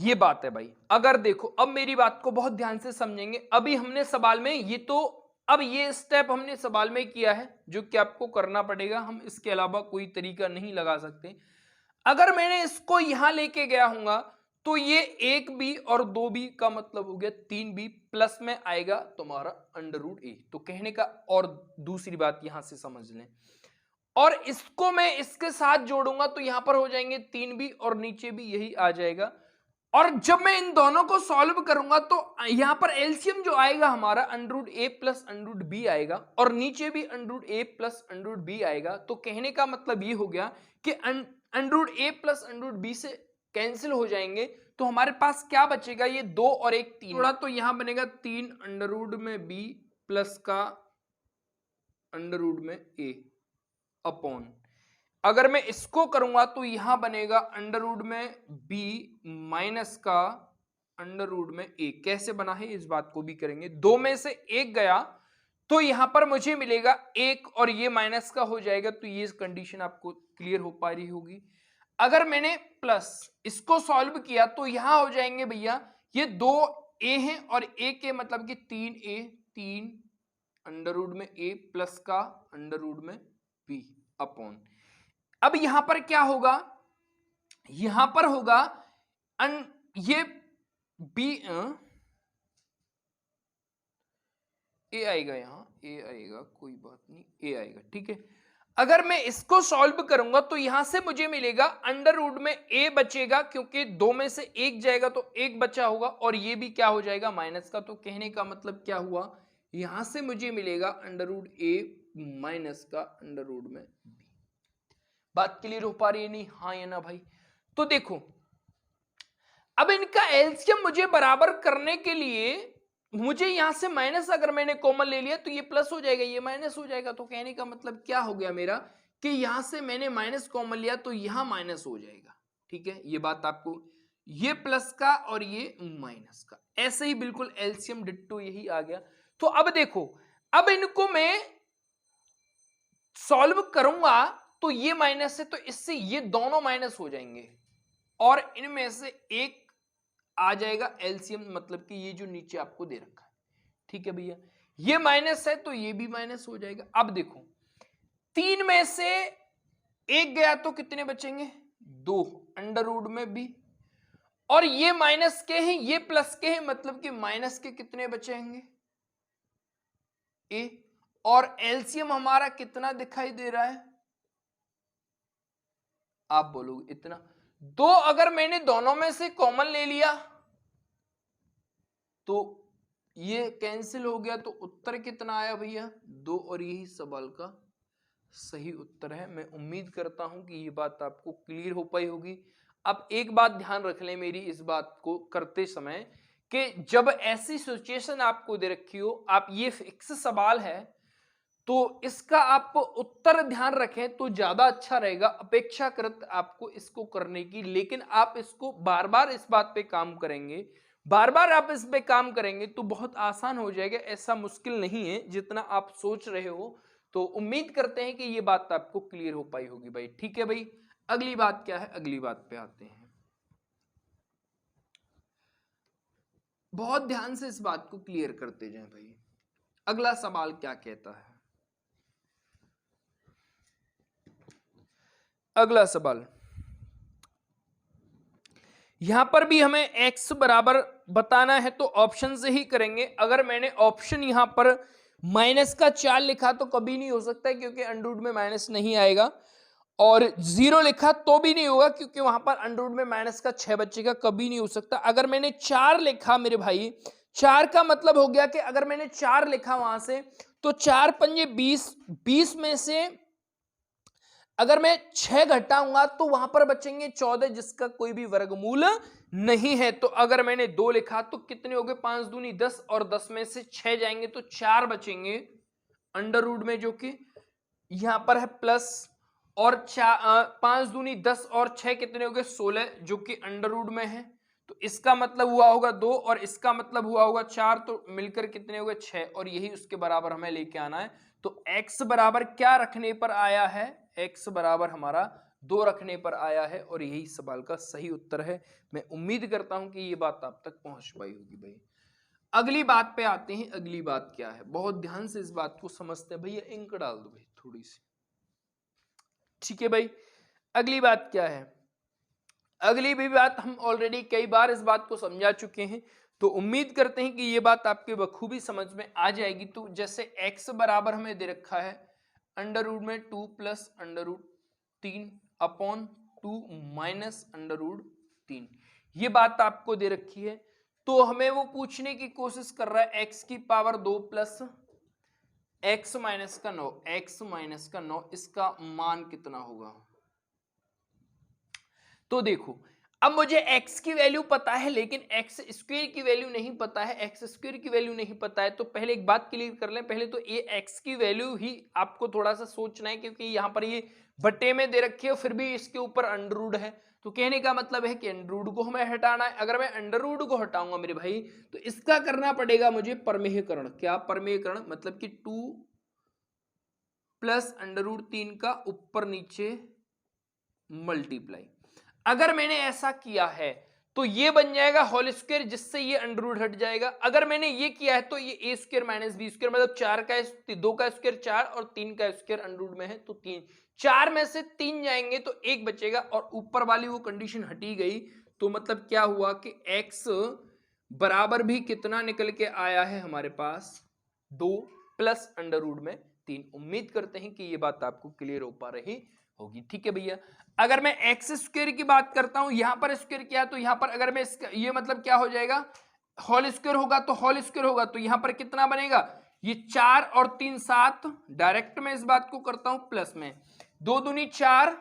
A: 1। ये बात है भाई। अगर देखो, अब मेरी बात को बहुत ध्यान से समझेंगे। अभी हमने सवाल में ये तो, अब ये स्टेप हमने सवाल में किया है जो कि आपको करना पड़ेगा, हम इसके अलावा कोई तरीका नहीं लगा सकते। अगर मैंने इसको यहां लेके गया हूंगा तो ये 1b और 2b का मतलब हो गया 3b प्लस में आएगा तुम्हारा अंडर रूट a। तो कहने का, और दूसरी बात यहां से समझ लें, और इसको मैं इसके साथ जोड़ूंगा तो यहां पर हो जाएंगे 3b और नीचे भी यही आ जाएगा। और जब मैं इन दोनों को सॉल्व करूंगा तो यहां पर एलसीएम जो आएगा हमारा under root a plus under root b आएगा और नीचे भी under root a plus under root b आएगा। तो कहने का मतलब ये हो गया कि under root a plus under root b से कैंसिल हो जाएंगे। तो हमारे पास क्या बचेगा, ये 2 और 1 3, थोड़ा तो यहां बनेगा 3 अंडर रूट में b प्लस का अंडर रूट में a अपॉन, अगर मैं इसको करूंगा तो यहां बनेगा अंडर रूट में b माइनस का अंडर रूट में a। कैसे बना है इस बात को भी करेंगे। 2 में से 1 गया तो यहां पर मुझे मिलेगा 1 और ये माइनस का हो जाएगा। तो ये कंडीशन आपको क्लियर हो पा रही होगी। अगर मैंने प्लस इसको सॉल्व किया तो यहां हो जाएंगे भैया, ये 2a है और a के मतलब कि 3a, 3 अंडर रूट में a प्लस का अंडर रूट में b अपॉन। अब यहां पर क्या होगा, यहां पर होगा ये b a आएगा, यहां a आएगा, कोई बात नहीं a आएगा, ठीक है। अगर मैं इसको सॉल्व करूंगा तो यहां से मुझे मिलेगा अंडर रूट में a बचेगा, क्योंकि 2 में से 1 जाएगा तो 1 बचा होगा और ये भी क्या हो जाएगा माइनस का। तो कहने का मतलब क्या हुआ, यहां से मुझे मिलेगा अंडर रूट a माइनस का अंडर रूट में b। बात क्लियर हो पा रही है नहीं, हाँ या ना भाई। तो देखो, अब इनका एलसीएम मुझे बराबर करने के लिए मुझे यहां से माइनस अगर मैंने कॉमन ले लिया तो ये प्लस हो जाएगा, ये माइनस हो जाएगा। तो कहने का मतलब क्या हो गया मेरा, कि यहां से मैंने माइनस कॉमन लिया तो यहां माइनस हो जाएगा, ठीक है। ये बात आपको, ये प्लस का और ये माइनस का, ऐसे ही बिल्कुल एलसीएम डिट्टो यही आ गया। तो अब देखो, अब इनको मैं सॉल्व करूंगा तो ये माइनस है तो इससे ये दोनों माइनस हो जाएंगे और इनमें से एक आ जाएगा एलसीएम, मतलब कि ये जो नीचे आपको दे रखा है, ठीक है भैया। ये माइनस है तो ये भी माइनस हो जाएगा। अब देखो, 3 में से 1 गया तो कितने बचेंगे, 2 अंडर रूट में b, और ये माइनस के हैं ये प्लस के हैं, मतलब कि माइनस के कितने बचेंगे a, और एलसीएम हमारा कितना दिखाई दे रहा है, आप बोलोगे इतना। 2 अगर मैंने दोनों में से कॉमन ले लिया तो ये कैंसिल हो गया, तो उत्तर कितना आया भैया 2, और यही सवाल का सही उत्तर है। मैं उम्मीद करता हूं कि ये बात आपको क्लियर हो पाई होगी। अब एक बात ध्यान रख लें मेरी इस बात को करते समय, कि जब ऐसी सिचुएशन आपको दे रखी हो, आप ये फिक्स सवाल है तो इसका आप उत्तर ध्यान रखें तो ज्यादा अच्छा रहेगा अपेक्षाकृत आपको इसको करने की। लेकिन आप इसको बार बार इस बात पे काम करेंगे, बार बार आप इस पे काम करेंगे तो बहुत आसान हो जाएगा। ऐसा मुश्किल नहीं है जितना आप सोच रहे हो। तो उम्मीद करते हैं कि ये बात आपको क्लियर हो पाई होगी भाई। ठीक है भाई, अगली बात क्या है, अगली बात पे आते हैं। बहुत ध्यान से इस बात को क्लियर करते जाएं भाई। अगला सवाल क्या कहता है, अगला सवाल यहां पर भी हमें x बराबर बताना है तो ऑप्शन से ही करेंगे। अगर मैंने ऑप्शन यहां पर माइनस का 4 लिखा तो कभी नहीं हो सकता है, क्योंकि अंडर रूट में माइनस नहीं आएगा, और 0 लिखा तो भी नहीं होगा क्योंकि वहां पर अंडर रूट में माइनस का 6 बचेगा, कभी नहीं हो सकता। अगर मैंने 4 लिखा मेरे भाई, 4 का मतलब हो गया कि अगर मैंने 4 लिखा वहां से तो 4 पंजे 20, 20 में से अगर मैं 6 घटाऊंगा तो वहां पर बचेंगे 14, जिसका कोई भी वर्गमूल नहीं है। तो अगर मैंने 2 लिखा तो कितने हो गए, 5 दूनी 10, और 10 में से 6 जाएंगे तो 4 बचेंगे अंडर रूट में, जो कि यहां पर है प्लस, और 5 दूनी 10 और 6 कितने हो गए 16, जो कि अंडर रूट में है। तो इसका मतलब हुआ होगा 2 और इसका मतलब हुआ होगा 4, तो मिलकर कितने हो गए 6, और यही उसके बराबर हमें लेके आना है। तो x बराबर क्या रखने पर आया है, x बराबर हमारा 2 रखने पर आया है, और यही सवाल का सही उत्तर है। मैं उम्मीद करता हूं कि ये बात आप तक पहुंच पाई होगी भाई। अगली बात पे आते हैं। अगली बात क्या है, बहुत ध्यान से इस बात को समझते हैं भैया, इंक डाल दो भाई थोड़ी सी। ठीक है भाई, अगली बात क्या है, अगली भी बात हम ऑलरेडी कई बार इस बात को समझा चुके हैं, तो उम्मीद करते हैं कि ये बात आपके बखूबी समझ में आ जाएगी। तो जैसे x बराबर हमें दे रखा है अंडर रूट में 2 plus under root 3 upon 2 minus under root 3, ये बात आपको दे रखी है। तो हमें वो पूछने की कोशिश कर रहा है x की पावर 2 प्लस x माइनस का 9, x माइनस का 9, इसका मान कितना होगा। तो देखो, अब मुझे x की वैल्यू पता है लेकिन x स्क्वायर की वैल्यू नहीं पता है, x स्क्वायर की वैल्यू नहीं पता है। तो पहले एक बात क्लियर कर लें, पहले तो ये x की वैल्यू ही आपको थोड़ा सा सोचना है, क्योंकि यहां पर ये बटे में दे रखी है, फिर भी इसके ऊपर अंडर रूट है। तो कहने का मतलब है कि अंडर रूट को हमें हटाना है। अगर मैं अंडर रूट को हटाऊंगा मेरे भाई, तो इसका करना पड़ेगा मुझे परमेयकरण। क्या परमेयकरण, मतलब कि 2 प्लस अंडर रूट 3 का ऊपर नीचे मल्टीप्लाई। अगर मैंने ऐसा किया है तो ये बन जाएगा होल स्क्वायर, जिससे ये अंडर रूट हट जाएगा। अगर मैंने ये किया है तो ये ए स्क्वायर माइनस बी स्क्वायर, मतलब 4 का 2 का स्क्वायर 4 और 3 का स्क्वायर अंडर रूट में है, तो 3, 4 में से 3 जाएंगे तो 1 बचेगा, और ऊपर वाली वो कंडीशन हटी गई। तो मतलब क्या हुआ कि x बराबर भी कितना निकल के आया है हमारे पास, 2 प्लस अंडर रूट में 3। उम्मीद करते हैं कि ये बात आपको क्लियर हो पा रही होगी। ठीक है भैया, अगर मैं एक्स स्क्वायर की बात करता हूं, यहां पर स्क्वायर किया, तो यहां पर अगर मैं ये मतलब क्या हो जाएगा, होल स्क्वायर होगा, तो होल स्क्वायर होगा तो यहां पर कितना बनेगा, ये 4 और 3 7, डायरेक्ट में इस बात को करता हूं प्लस में, 2 दूनी 4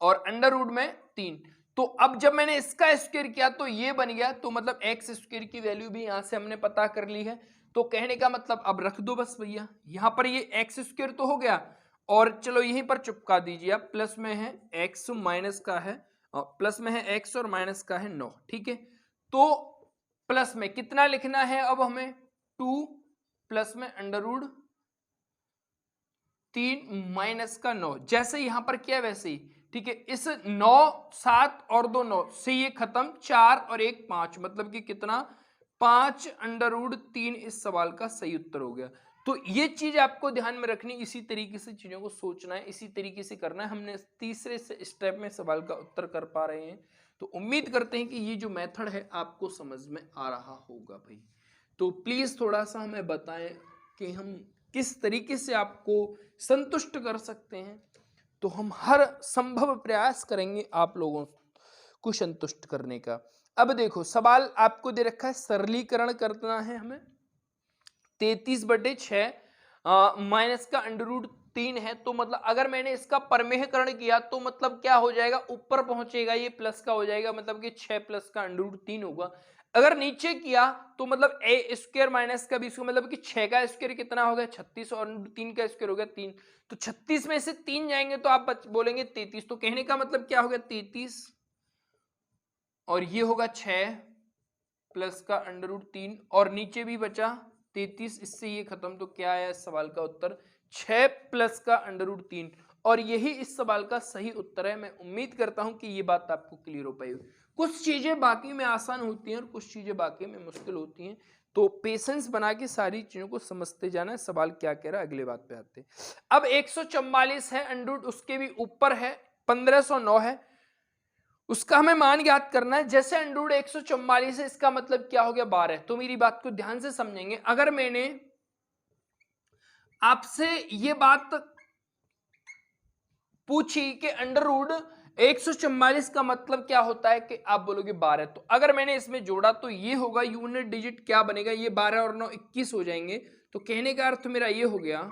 A: और अंडर रूट में 3। तो अब जब मैंने इसका स्क्वायर किया तो ये बन गया, तो मतलब एक्स स्क्वायर की वैल्यू भी यहां से हमने पता कर ली है। तो कहने का मतलब अब रख दो बस भैया, यहां पर ये एक्स स्क्वायर तो हो गया, और चलो यहीं पर चिपका दीजिए आप, प्लस में है x माइनस का है, प्लस में है x और माइनस का है 9। ठीक है, तो प्लस में कितना लिखना है अब हमें, 2 प्लस में अंडर रूट 3 माइनस का 9, जैसे यहां पर किया वैसे ही। ठीक है, इस 9 7 और 2 9 से ये खत्म, 4 और 1 5, मतलब कि कितना, 5 अंडर रूट 3 इस सवाल का सही उत्तर हो गया। तो ये चीज आपको ध्यान में रखनी, इसी तरीके से चीजों को सोचना है, इसी तरीके से करना है। हमने तीसरे स्टेप में सवाल का उत्तर कर पा रहे हैं। तो उम्मीद करते हैं कि ये जो मेथड है आपको समझ में आ रहा होगा भाई। तो प्लीज थोड़ा सा हमें बताएं कि हम किस तरीके से आपको संतुष्ट कर सकते हैं। तो हम हर संभव प्रयास करेंगे आप लोगों को संतुष्ट करने का। अब देखो, सवाल आपको दे रखा है, सरलीकरण करना है हमें, 33/6 माइनस का अंडर रूट 3 है। तो मतलब अगर मैंने इसका परमेयकरण किया तो मतलब क्या हो जाएगा, ऊपर पहुंचेगा ये प्लस का हो जाएगा, मतलब कि 6 प्लस का अंडर रूट 3 होगा। अगर नीचे किया तो मतलब ए स्क्वायर माइनस का बी स्क्वायर, मतलब कि 6 का स्क्वायर कितना हो गया 36, और 3 का स्क्वायर हो गया 3। तो 36 में से 3 जाएंगे तो आप बोलेंगे 33। तो कहने का मतलब क्या हो गया, 33, और ये होगा 6 प्लस का अंडर रूट 3, और नीचे भी बचा 33, इससे ये खत्म, तो क्या है इस सवाल का उत्तर 6 प्लस का √3, और यही इस सवाल का सही उत्तर है। मैं उम्मीद करता हूं कि ये बात आपको क्लियर हो पाई होगी। कुछ चीजें बाकी में आसान होती हैं और कुछ चीजें बाकी में मुश्किल होती हैं, तो पेशेंस बना के सारी चीजों को समझते जाना है। सवाल क्या कह रहा है अगले बात पे आते हैं। अब 144 है अंडर, उसके भी ऊपर है 1509 है, उसका हमें मान ज्ञात करना है। जैसे अंडर 144 है, इसका मतलब क्या हो गया 12। तो मेरी बात को ध्यान से समझेंगे। अगर मैंने आपसे ये बात पूछी कि √144 का मतलब क्या होता है, कि आप बोलोगे 12, तो अगर मैंने इसमें जोड़ा तो ये होगा यूनिट डिजिट क्या बनेगा, ये 12 और 9 21 हो जाएंगे। तो कहने का अर्थ मेरा ये हो गया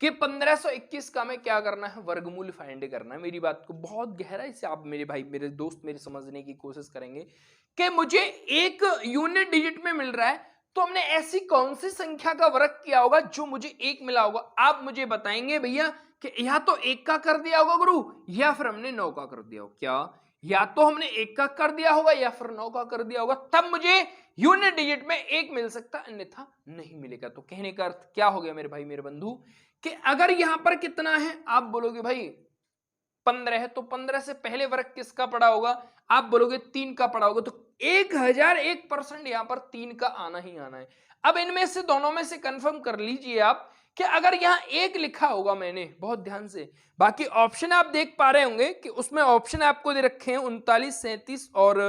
A: कि 1521 का हमें क्या करना है, वर्गमूल फाइंड करना है। मेरी बात को बहुत गहराई से आप मेरे भाई, मेरे दोस्त, मेरे समझने की कोशिश करेंगे कि मुझे एक यूनिट डिजिट में मिल रहा है, तो हमने ऐसी कौन सी संख्या का वर्ग किया होगा जो मुझे 1 मिला होगा। आप मुझे बताएंगे भैया कि या तो 1 का कर दिया होगा गुरु, या फिर हमने 9 का कर दिया होगा। क्या या तो हमने 1 का कर दिया होगा या फिर 9 का कर दिया होगा, तब मुझे यूनिट डिजिट में 1 मिल सकता, अन्यथा नहीं मिलेगा। तो कहने का अर्थ क्या हो गया मेरे भाई, मेरे बंधु, कि अगर यहां पर कितना है, आप बोलोगे भाई 15 है, तो 15 से पहले वर्ग किसका पड़ा होगा, आप बोलोगे 3 का पड़ा होगा। तो 1001% यहां पर 3 का आना ही आना है। अब इनमें से दोनों में से कंफर्म कर लीजिए आप कि अगर यहां 1 लिखा होगा मैंने, बहुत ध्यान से, बाकी ऑप्शन आप देख पा रहे होंगे कि उसमें ऑप्शन आपको दे रखे हैं 39, 37 और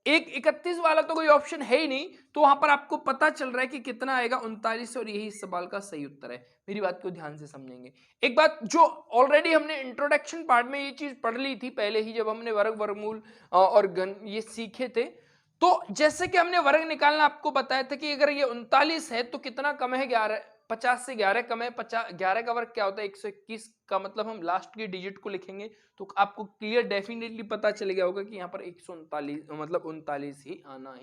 A: 1 31 वाला तो कोई ऑप्शन है ही नहीं, तो वहां पर आपको पता चल रहा है कि कितना आएगा 39, और यही इस सवाल का सही उत्तर है। मेरी बात को ध्यान से समझेंगे। एक बात जो ऑलरेडी हमने इंट्रोडक्शन पार्ट में ये चीज पढ़ ली थी पहले ही, जब हमने वर्ग, वर्गमूल और घन ये सीखे थे, तो जैसे कि हमने वर्ग निकालना आपको बताया था कि अगर ये 39 है तो कितना कम है, 11, 50 से 11 कम है। 11 का वर्ग क्या होता है, 121 का मतलब हम लास्ट की डिजिट को लिखेंगे, तो आपको क्लियर डेफिनेटली पता चल गया होगा कि यहाँ पर 139 मतलब 39 ही आना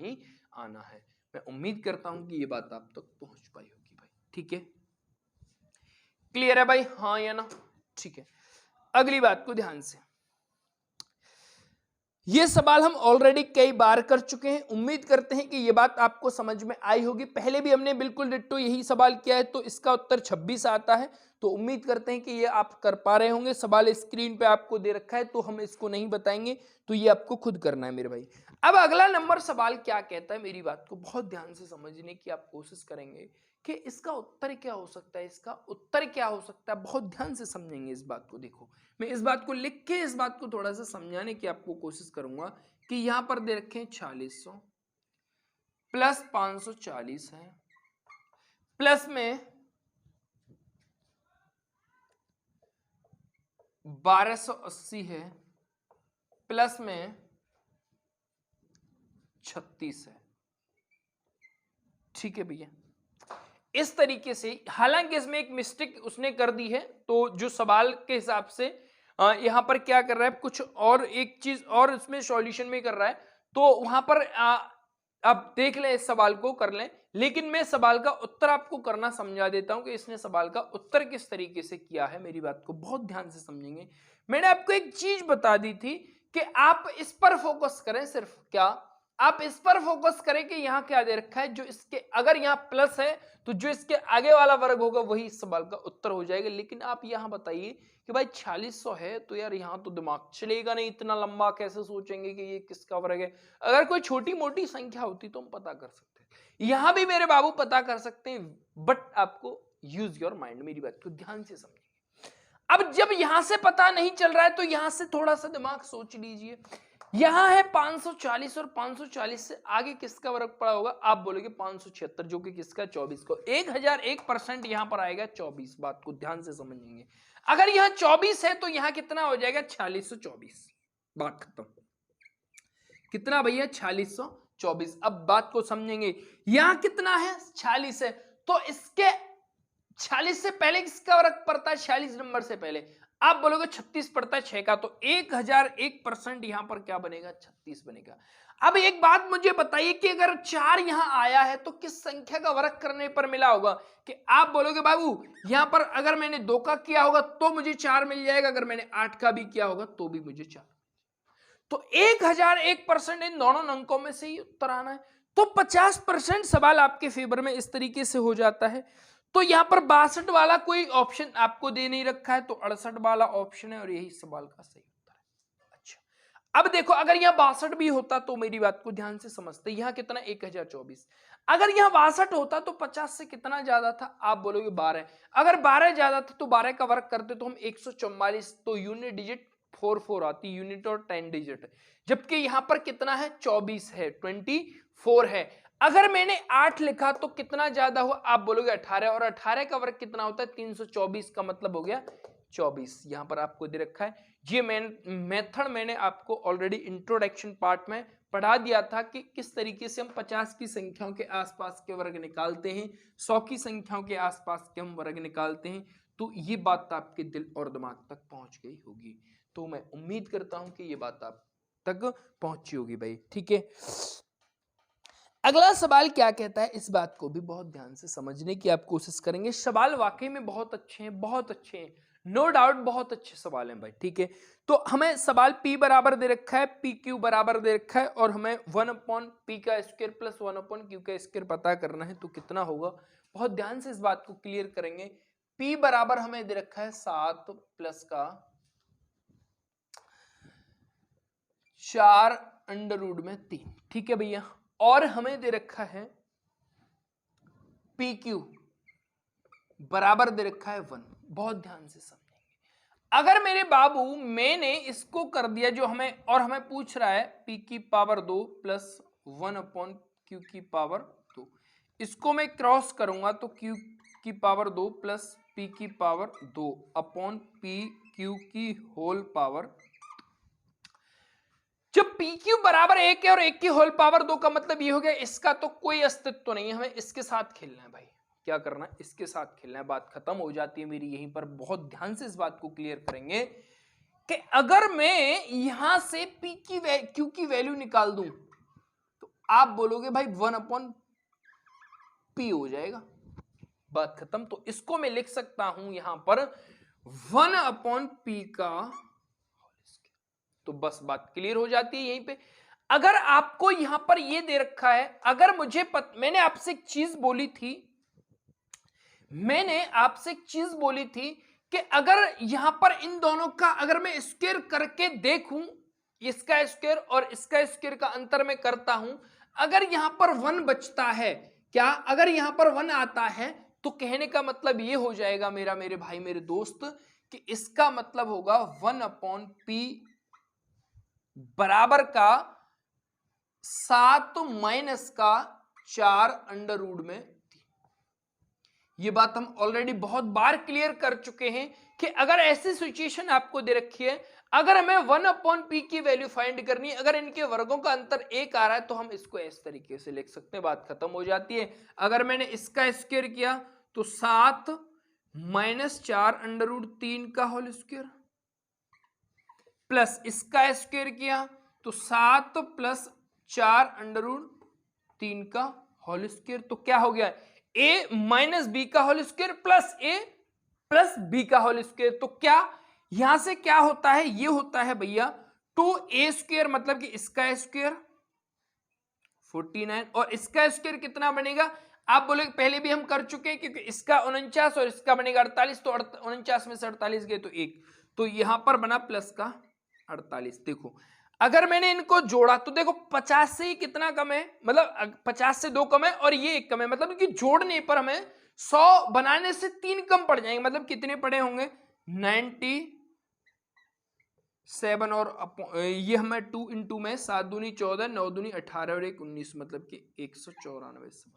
A: है। मैं उम्मीद करता हूं कि ये बात आप तक पहुंच पाई होगी भाई। ठीक है, क्लियर है भाई, हाँ या ना? ठीक है, अगली बात को ध्यान से, ये सवाल हम ऑलरेडी कई बार कर चुके हैं। उम्मीद करते हैं कि ये बात आपको समझ में आई होगी। पहले भी हमने बिल्कुल डिट्टो यही सवाल किया है, तो इसका उत्तर 26 आता है। तो उम्मीद करते हैं कि ये आप कर पा रहे होंगे। सवाल स्क्रीन पे आपको दे रखा है, तो हम इसको नहीं बताएंगे, तो ये आपको खुद करना है मेरे भाई। अब अगला नंबर सवाल क्या कहता है, मेरी बात को बहुत ध्यान से समझने की आप कोशिश करेंगे कि इसका उत्तर क्या हो सकता है, इसका उत्तर क्या हो सकता है। बहुत ध्यान से समझेंगे इस बात को। देखो, मैं इस बात को लिख के इस बात को थोड़ा सा समझाने की आपको कोशिश करूंगा कि यहां पर दे रखे 4600 प्लस 540 है, प्लस में 1280 है, प्लस में 36 है। ठीक है भैया, इस तरीके से, हालांकि इसमें एक मिस्टेक उसने कर दी है, तो जो सवाल के हिसाब से यहां पर क्या कर रहा है, कुछ और एक चीज और इसमें सॉल्यूशन में कर रहा है, तो वहां पर आप देख लें, इस सवाल को कर लें। लेकिन मैं सवाल का उत्तर आपको करना समझा देता हूं कि इसने सवाल का उत्तर किस तरीके से किया है। मेरी बात को बहुत ध्यान से समझेंगे। मैंने आपको एक चीज बता दी थी कि आप इस पर फोकस करें, सिर्फ क्या, आप इस पर फोकस करें कि यहां क्या दे रखा है, जो इसके अगर यहां प्लस है तो जो इसके आगे वाला वर्ग होगा वही इस सवाल का उत्तर हो जाएगा। लेकिन आप यहां बताइए कि भाई 4600 है, तो यार यहां तो दिमाग चलेगा नहीं, इतना लंबा कैसे सोचेंगे कि ये किसका वर्ग है। अगर कोई छोटी मोटी संख्या होती तो हम पता कर सकते हैं, यहां भी मेरे बाबू पता कर सकते हैं, बट आपको यूज योर माइंड। मेरी बात को ध्यान से समझिए। अब जब यहां से पता नहीं चल रहा है तो यहां से थोड़ा सा दिमाग सोच लीजिए। यहां है 540 और 540 से आगे किसका वर्ग पड़ा होगा, आप बोलोगे 576, जो कि किसका 24 को 1001% यहां पर आएगा 24। बात को ध्यान से समझेंगे। अगर यहां 24 है तो यहां कितना हो जाएगा 4624। बात खत्म। कितना भैया 4624। अब बात को समझेंगे, यहां कितना है 46 है, तो इसके 46 से पहले किसका वर्ग पड़ता है, 46 नंबर से पहले आप बोलोगे 36 पड़ता है 6 का, तो 1001% यहां पर क्या बनेगा 36 बनेगा। अब एक बात मुझे बताइए कि अगर 4 यहां आया है तो किस संख्या का वर्ग करने पर मिला होगा, कि आप बोलोगे बाबू यहां पर अगर मैंने 2 का किया होगा तो मुझे 4 मिल जाएगा, अगर मैंने 8 का भी किया होगा तो भी मुझे 4। तो 1001% इन दोनों अंकों में से ही उत्तर आना है। तो 50% सवाल आपके फेवर में इस तरीके से हो जाता है। तो यहां पर 62 वाला कोई ऑप्शन आपको दे नहीं रखा है, तो 68 वाला ऑप्शन है और यही सवाल का सही उत्तर है। अच्छा, अब देखो अगर यहां 62 भी होता तो मेरी बात को ध्यान से समझते, यहां कितना 1024, अगर यहां 62 होता तो 50 से कितना ज्यादा था, आप बोलोगे 12, अगर 12 ज्यादा था तो 12 का वर्ग करते तो हम 144, तो यूनिट डिजिट 44 आती, यूनिट और 10 डिजिट, जबकि यहां पर कितना है 24 है, 24 है। अगर मैंने 8 लिखा तो कितना ज्यादा हुआ, आप बोलोगे 18, और 18 का वर्ग कितना होता है 324, का मतलब हो गया 24। यहां पर आपको दे रखा है, ये मेथड मैंने आपको ऑलरेडी इंट्रोडक्शन पार्ट में पढ़ा दिया था कि किस तरीके से हम 50 की संख्याओं के आसपास के वर्ग निकालते हैं, 100 की संख्याओं के आसपास के हम वर्ग निकालते हैं। तो ये बात आपके दिल और दिमाग तक पहुंच गई होगी, तो मैं उम्मीद करता हूं कि ये बात आप तक पहुंची होगी भाई, ठीक है। अगला सवाल क्या कहता है, इस बात को भी बहुत ध्यान से समझने की आप कोशिश करेंगे। सवाल वाकई में बहुत अच्छे हैं, बहुत अच्छे हैं, नो डाउट बहुत अच्छे सवाल हैं भाई, ठीक है। तो हमें सवाल P बराबर दे रखा है, PQ बराबर दे रखा है, और हमें 1/P का स्क्वायर प्लस 1/Q का स्क्वायर पता करना है, तो कितना होगा, बहुत ध्यान से इस बात को क्लियर करेंगे। P बराबर हमें दे रखा है 7 प्लस का 4√3, ठीक है भैया, और हमें दे रखा है PQ बराबर दे रखा है 1। बहुत ध्यान से समझेंगे, अगर मेरे बाबू मैंने इसको कर दिया जो हमें, और हमें पूछ रहा है P की पावर 2 प्लस 1/Q की पावर 2, इसको मैं क्रॉस करूंगा तो Q की पावर 2 प्लस P की पावर 2 अपॉन PQ की होल पावर। जब PQ बराबर 1 है और 1 की होल पावर 2 का मतलब ये हो गया इसका तो कोई अस्तित्व नहीं है, हमें इसके साथ खेलना है भाई। क्या करना है, इसके साथ खेलना है, बात खत्म हो जाती है मेरी यहीं पर। बहुत ध्यान से इस बात को क्लियर करेंगे कि अगर मैं यहां से Q की वैल्यू निकाल दूं तो आप बोलोगे भाई 1/P हो जाएगा, बात खत्म। तो इसको मैं लिख सकता हूं यहां पर 1/P का, तो बस बात क्लियर हो जाती है यहीं पे। अगर आपको यहां पर ये दे रखा है, अगर मुझे मैंने आपसे एक चीज बोली थी कि अगर यहां पर इन दोनों का अगर मैं स्क्वायर करके देखूं, इसका स्क्वायर और इसका स्क्वायर का अंतर मैं करता हूं, अगर यहां पर 1 बचता है, क्या अगर यहां पर 1 आता है तो कहने का मतलब ये हो जाएगा मेरे भाई मेरे दोस्त कि इसका मतलब होगा 1/P बराबर का 7 माइनस का 4√3। ये बात हम ऑलरेडी बहुत बार क्लियर कर चुके हैं कि अगर ऐसी सिचुएशन आपको दे रखी है, अगर हमें 1/P की वैल्यू फाइंड करनी है, अगर इनके वर्गों का अंतर 1 आ रहा है तो हम इसको इस तरीके से लिख सकते हैं, बात खत्म हो जाती है। अगर मैंने इसका स्क्वायर किया तो 7 माइनस 4√3 का होल स्क्वायर प्लस इसका स्क्वायर किया तो 7 प्लस 4√3 का होल स्क्वायर, तो क्या हो गया a माइनस बी का whole square plus a plus b का होल स्क्वायर। तो क्या यहां से क्या होता है, ये होता है भैया 2a² मतलब कि इसका स्क्वायर 49 और इसका स्क्वायर कितना बनेगा, आप बोले पहले भी हम कर चुके हैं क्योंकि इसका 49 और इसका बनेगा 48, तो 49 में से 48 गए तो 1, तो यहां पर बना प्लस का 48। देखो अगर मैंने इनको जोड़ा तो देखो 50 से ही कितना कम है, मतलब 50 से 2 कम है और ये 1 कम है, मतलब कि जोड़ने पर हमें 100 बनाने से 3 कम पड़ जाएंगे, मतलब कितने पड़े होंगे 97, और ये हमें 2 इंटू में 7 दूनी 14, 9 दूनी 18 और 1 19, मतलब कि 194।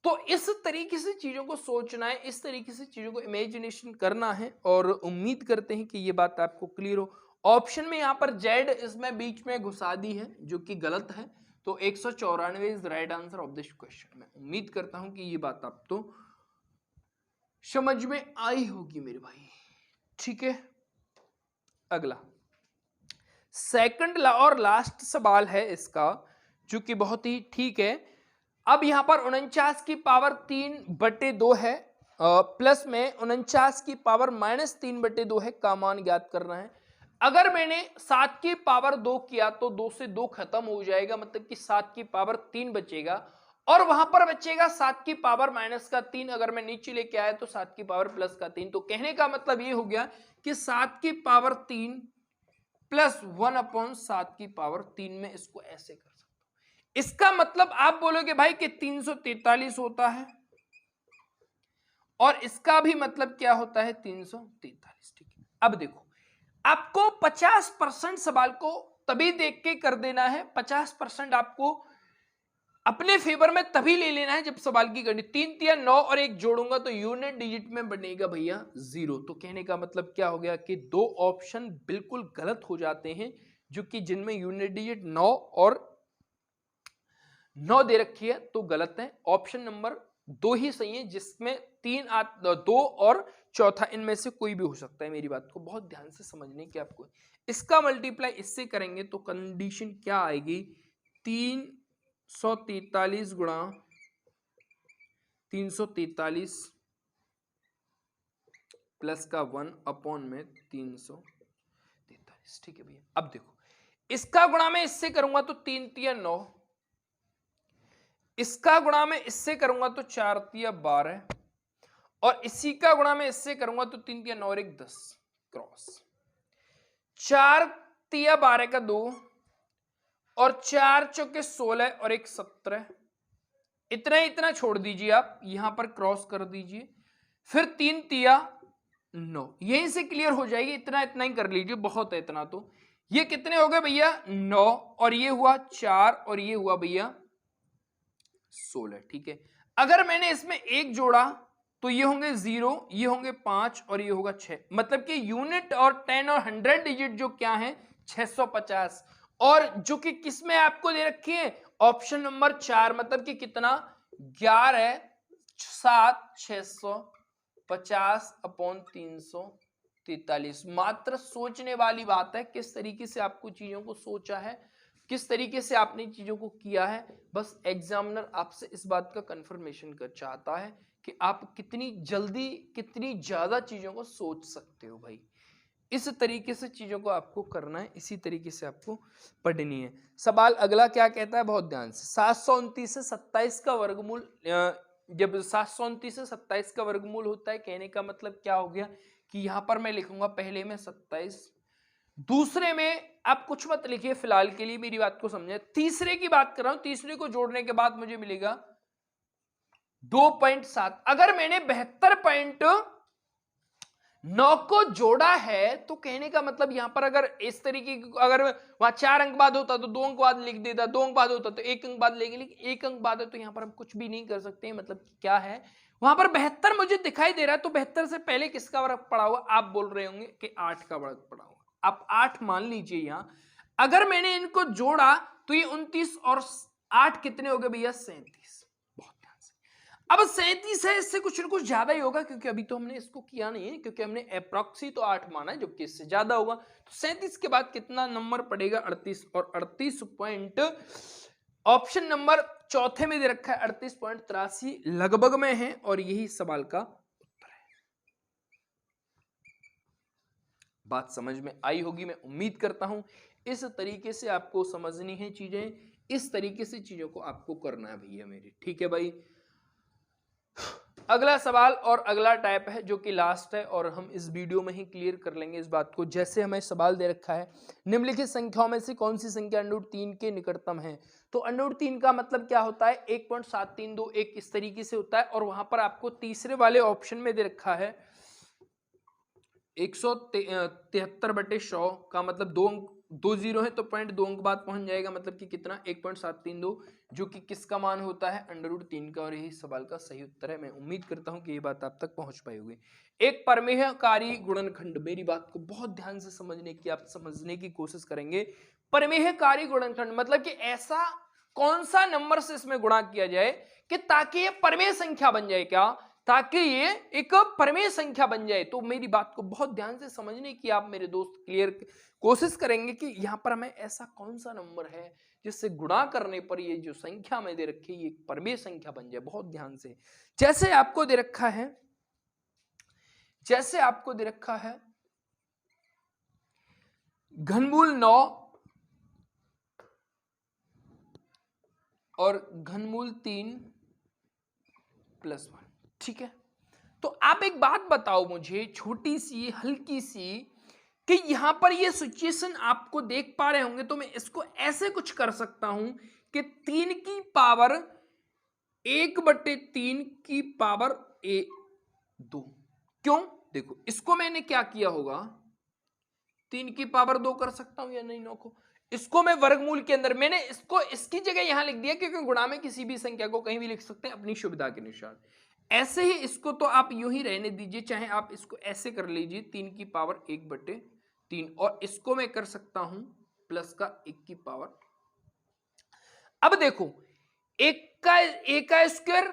A: तो इस तरीके से चीजों को सोचना है, इस तरीके से चीजों को इमेजिनेशन करना है, और उम्मीद करते हैं कि ये बात आपको क्लियर हो। ऑप्शन में यहाँ पर जेड इसमें बीच में घुसा दी है जो कि गलत है, तो 194 is right answer of this question. मैं उम्मीद करता हूं कि ये बात आप तो समझ में आई होगी मेरे भाई, ठीक है। अगला सेकंड और लास्ट सवाल है इसका, जो कि बहुत ही ठीक है। अब यहां पर 49 की पावर 3/2 है, प्लस में 49 की पावर -3/2 है का मान ज्ञात करना है। अगर मैंने 7 की पावर 2 किया तो 2 से 2 खत्म हो जाएगा, मतलब कि 7 की पावर 3 बचेगा और वहां पर बचेगा 7 की पावर माइनस का 3। अगर मैं नीचे लेके आया तो 7 की पावर प्लस का 3। तो कहने का मतलब ये हो गया कि 7 की पावर 3 प्लस 1/7 की पावर 3 में इसको ऐसे कर सकता हूं। इसका मतलब आप बोलोगे भाई कि 343 होता है और इसका भी मतलब क्या होता है 343। ठीक है, अब देखो आपको 50% सवाल को तभी देख के कर देना है, 50% आपको अपने फेवर में तभी ले लेना है जब सवाल की गणित 3 3 9 और 1 जोड़ूंगा तो यूनिट डिजिट में बनेगा भैया 0। तो कहने का मतलब क्या हो गया कि दो ऑप्शन बिल्कुल गलत हो जाते हैं, जो कि जिनमें यूनिट डिजिट 9 और 9 दे रखी है तो गलत है। ऑप्शन नंबर 2 ही सही है, जिसमें 2 और चौथा, इनमें से कोई भी हो सकता है। मेरी बात को बहुत ध्यान से समझने की आपको, इसका मल्टीप्लाई इससे करेंगे तो कंडीशन क्या आएगी, 343 गुणा 343 प्लस का 1/343। ठीक है भैया, अब देखो इसका गुणा मैं इससे करूंगा तो 3 3 9, इसका गुणा मैं इससे करूंगा तो 4 3 12 और इसी का गुणा मैं इससे करूंगा तो 3 3 9 और 1 10 क्रॉस 4 3 12 का 2 और 4 चौके 16 और 1 17। इतना छोड़ दीजिए, आप यहां पर क्रॉस कर दीजिए, फिर 3 3 9, यहीं से क्लियर हो जाएगी। इतना ही कर लीजिए, बहुत है इतना। तो ये कितने हो गए भैया 9 और ये हुआ 4 और ये हुआ भैया 16। ठीक है, अगर मैंने इसमें 1 जोड़ा तो ये होंगे 0, ये होंगे 5 और ये होगा 6। मतलब कि यूनिट और 10 और 100 डिजिट जो क्या है 650, और जो कि किस में आपको दे रखी है ऑप्शन नंबर 4, मतलब कि कितना 11 7 650/343। मात्र सोचने वाली बात है किस तरीके से आपको चीजों को सोचा है, किस तरीके से आपने चीजों को किया है। बस एग्जामिनर आपसे इस बात का कंफर्मेशन कर चाहता है कि आप कितनी जल्दी कितनी ज्यादा चीजों को सोच सकते हो। भाई इस तरीके से चीजों को आपको करना है, इसी तरीके से आपको पढ़नी है। सवाल अगला क्या कहता है, बहुत ध्यान से, 729 से 27 का वर्गमूल, जब 729 से 27 का वर्गमूल होता है, कहने का मतलब क्या हो गया कि यहां पर मैं लिखूंगा पहले में 27, दूसरे में आप कुछ मत लिखिए फिलहाल के लिए, मेरी बात को समझे। तीसरे की बात कर रहा हूं, तीसरे को जोड़ने के बाद मुझे मिलेगा 2.7। अगर मैंने 72.9 को जोड़ा है तो कहने का मतलब यहां पर अगर इस तरीके की, अगर वहां 4 अंक बाद होता तो 2 अंक बाद लिख देता, 2 अंक बाद होता तो 1 अंक बाद लेंगे, लेकिन 1 अंक बाद है तो यहां पर हम कुछ भी नहीं कर सकते। मतलब क्या है वहां पर 72 मुझे दिखाई दे रहा है, तो 72 से पहले किसका वर्ग पड़ा हुआ, आप बोल रहे होंगे कि 8 का वर्ग पड़ा हुआ। आप 8 मान लीजिए यहां, अगर मैंने इनको जोड़ा तो ये 29 और 8 कितने हो गए भैया 37। बहुत ध्यान से, अब 37 है, इससे कुछ ना कुछ ज्यादा ही होगा क्योंकि अभी तो हमने इसको किया नहीं है, क्योंकि हमने अप्रॉक्सी तो 8 माना है, जबकि इससे ज्यादा होगा। तो 37 के बाद कितना नंबर पड़ेगा 38, और 38 पॉइंट ऑप्शन नंबर चौथे में दे रखा है 38.83 लगभग में है, और यही सवाल का उत्तर है। बात समझ में आई होगी, मैं उम्मीद करता हूं। इस तरीके से आपको समझनी है चीजें, इस तरीके से चीजों को आपको करना है भैया मेरे। ठीक है भाई, अगला सवाल और अगला टाइप है जो कि लास्ट है, और हम इस वीडियो में ही क्लियर कर लेंगे इस बात को। जैसे हमें सवाल दे रखा है, निम्नलिखित संख्याओं में से कौन सी संख्या √3 के निकटतम है। तो √3 का मतलब क्या होता है 1.732 इस तरीके से होता है, और वहां पर आपको तीसरे वाले ऑप्शन में दे रखा है 173/100 का मतलब 2 जीरो है तो 0.2 अंक बाद पहुंच जाएगा, मतलब कि कितना 1.732, जो कि किसका मान होता है √3 का, और यही सवाल का सही उत्तर है। मैं उम्मीद करता हूं कि ये बात आप तक पहुंच पाई होगी। एक परमेयकारी गुणनखंड, मेरी बात को बहुत ध्यान से समझने की आप समझने की कोशिश करेंगे। परमेयकारी गुणनखंड मतलब कि ऐसा कौन सा नंबर से इसमें गुणा किया जाए कि ताकि ये परमेय संख्या बन जाए, क्या ताकि ये एक परमेय संख्या बन जाए। तो मेरी बात को बहुत ध्यान से समझने की आप मेरे दोस्त क्लियर कोशिश करेंगे कि यहां पर हमें ऐसा कौन सा नंबर है जिससे गुणा करने पर ये जो संख्या में दे रखी है ये परमेय संख्या बन जाए। बहुत ध्यान से, जैसे आपको दे रखा है 2 घनमूल 9 और घनमूल 3 प्लस 1। ठीक है, तो आप एक बात बताओ मुझे, छोटी सी हल्की सी, कि यहां पर ये सिचुएशन आपको देख पा रहे होंगे, तो मैं इसको ऐसे कुछ कर सकता हूं कि 3 की पावर 1/3 की पावर 2। क्यों? देखो, इसको मैंने क्या किया होगा, 3 की पावर 2 कर सकता हूं या नहीं नोको, इसको मैं वर्गमूल के अंदर, मैंने इसको इसकी जगह यहां लिख दिया, क्योंकि गुणा में किसी भी संख्या को कहीं भी लिख सकते हैं अपनी सुविधा के अनुसार। ऐसे ही इसको तो आप यूं ही रहने दीजिए, चाहे आप इसको ऐसे कर लीजिए 3 की पावर 1/3, और इसको मैं कर सकता हूं प्लस का 1 की पावर। अब देखो, ए का स्क्वायर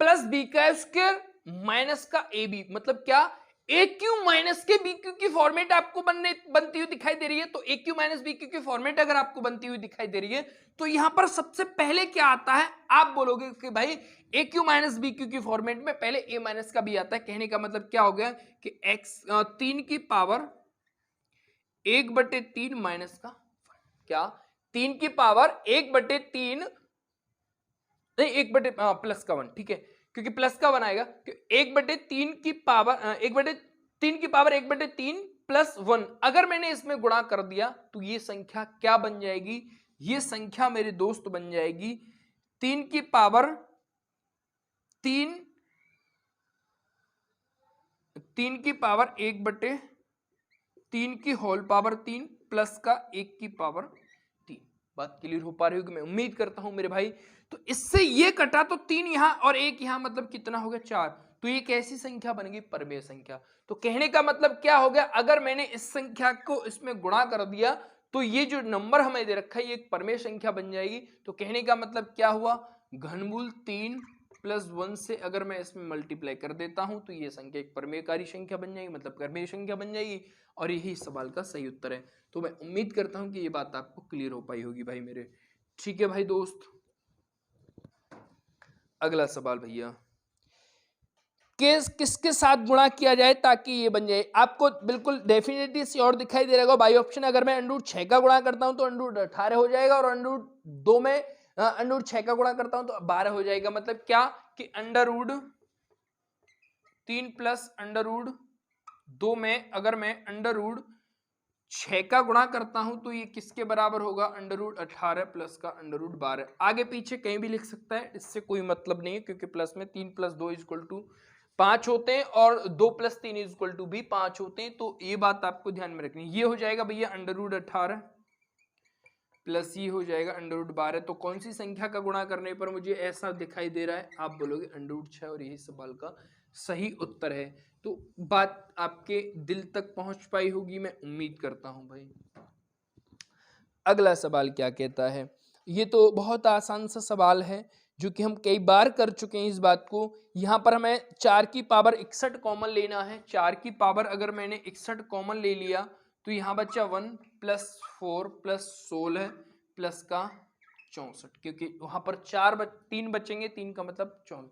A: प्लस बी का स्क्वायर माइनस का ए बी, मतलब क्या, ए क्यू माइनस के बी क्यू की फॉर्मेट आपको बनती हुई दिखाई दे रही है। तो ए क्यू माइनस बी क्यू की फॉर्मेट अगर आपको बनती हुई दिखाई दे रही है, तो यहां पर सबसे पहले क्या आता है, आप बोलोगे कि भाई ए क्यू माइनस बी क्यू की फॉर्मेट में पहले ए माइनस का बी आता है। कहने का मतलब क्या हो गया कि एक्स 3 की पावर 1/3 माइनस का, क्या 3 की पावर 1/3 नहीं, 1 प्लस का 1। ठीक है, क्योंकि प्लस का 1 आएगा, 1/3 की पावर 1/3 की पावर 1/3 प्लस 1। अगर मैंने इसमें गुणा कर दिया तो ये संख्या क्या बन जाएगी, ये संख्या मेरे दोस्त बन जाएगी 3 की पावर 3 1/3 की होल पावर 3 प्लस का 1 की पावर 3। बात क्लियर हो पा रही होगी, मैं उम्मीद करता हूं मेरे भाई। तो इससे ये कटा तो 3 यहां और 1 यहां, मतलब कितना हो गया 4। तो ये कैसी संख्या बन गई, परमेय संख्या। तो कहने का मतलब क्या हो गया, अगर मैंने इस संख्या को इसमें गुणा कर दिया तो ये जो नंबर हमें दे रखा है ये एक परमेय संख्या बन जाएगी। तो कहने का मतलब क्या हुआ, घनमूल 3 प्लस 1 से अगर मैं इसमें मल्टीप्लाई कर देता हूं तो ये संख्या एक परमेयकारी संख्या बन जाएगी, मतलब परमेय संख्या बन जाएगी। और यही सवाल का सही उत्तर है। तो मैं उम्मीद करता हूं कि ये बात आपको क्लियर हो पाई होगी भाई मेरे। ठीक है भाई दोस्त, अगला सवाल भैया, किसके साथ गुणा किया जाए ताकि ये बन जाए। आपको बिल्कुल डेफिनेटली श्योर दिखाई दे रहेगा बाई ऑप्शन। अगर मैं √6 का गुणा करता हूं तो √18 हो जाएगा, और √2 में √6 का गुणा करता हूं तो 12 हो जाएगा। मतलब क्या कि √3 प्लस √2 में अगर मैं √6 का गुणा करता हूं तो ये किसके बराबर होगा, √18 प्लस का √12। आगे पीछे कहीं भी लिख सकता है, इससे कोई मतलब नहीं है, क्योंकि प्लस में 3 + 2 = 5 होते हैं, और 2 + 3 = भी 5 होते हैं। तो ये बात आपको ध्यान में रखनी है। ये हो जाएगा भैया √18 प्लस ये हो जाएगा √12। तो कौन सी संख्या का गुणा करने पर मुझे ऐसा दिखाई दे रहा है, आप बोलोगे √6, और यही सवाल का सही उत्तर है। तो बात आपके दिल तक पहुंच पाई होगी, मैं उम्मीद करता हूं भाई। अगला सवाल क्या कहता है, ये तो बहुत आसान सा सवाल है जो कि हम कई बार कर चुके हैं इस बात को। यहाँ पर हमें 4 की पावर 61 कॉमन लेना है। 4 की पावर अगर मैंने 61 कॉमन ले लिया तो यहाँ बचा 1 + 4 + 16 प्लस का 64, क्योंकि वहां पर 3 बचेंगे, 3 का मतलब 24।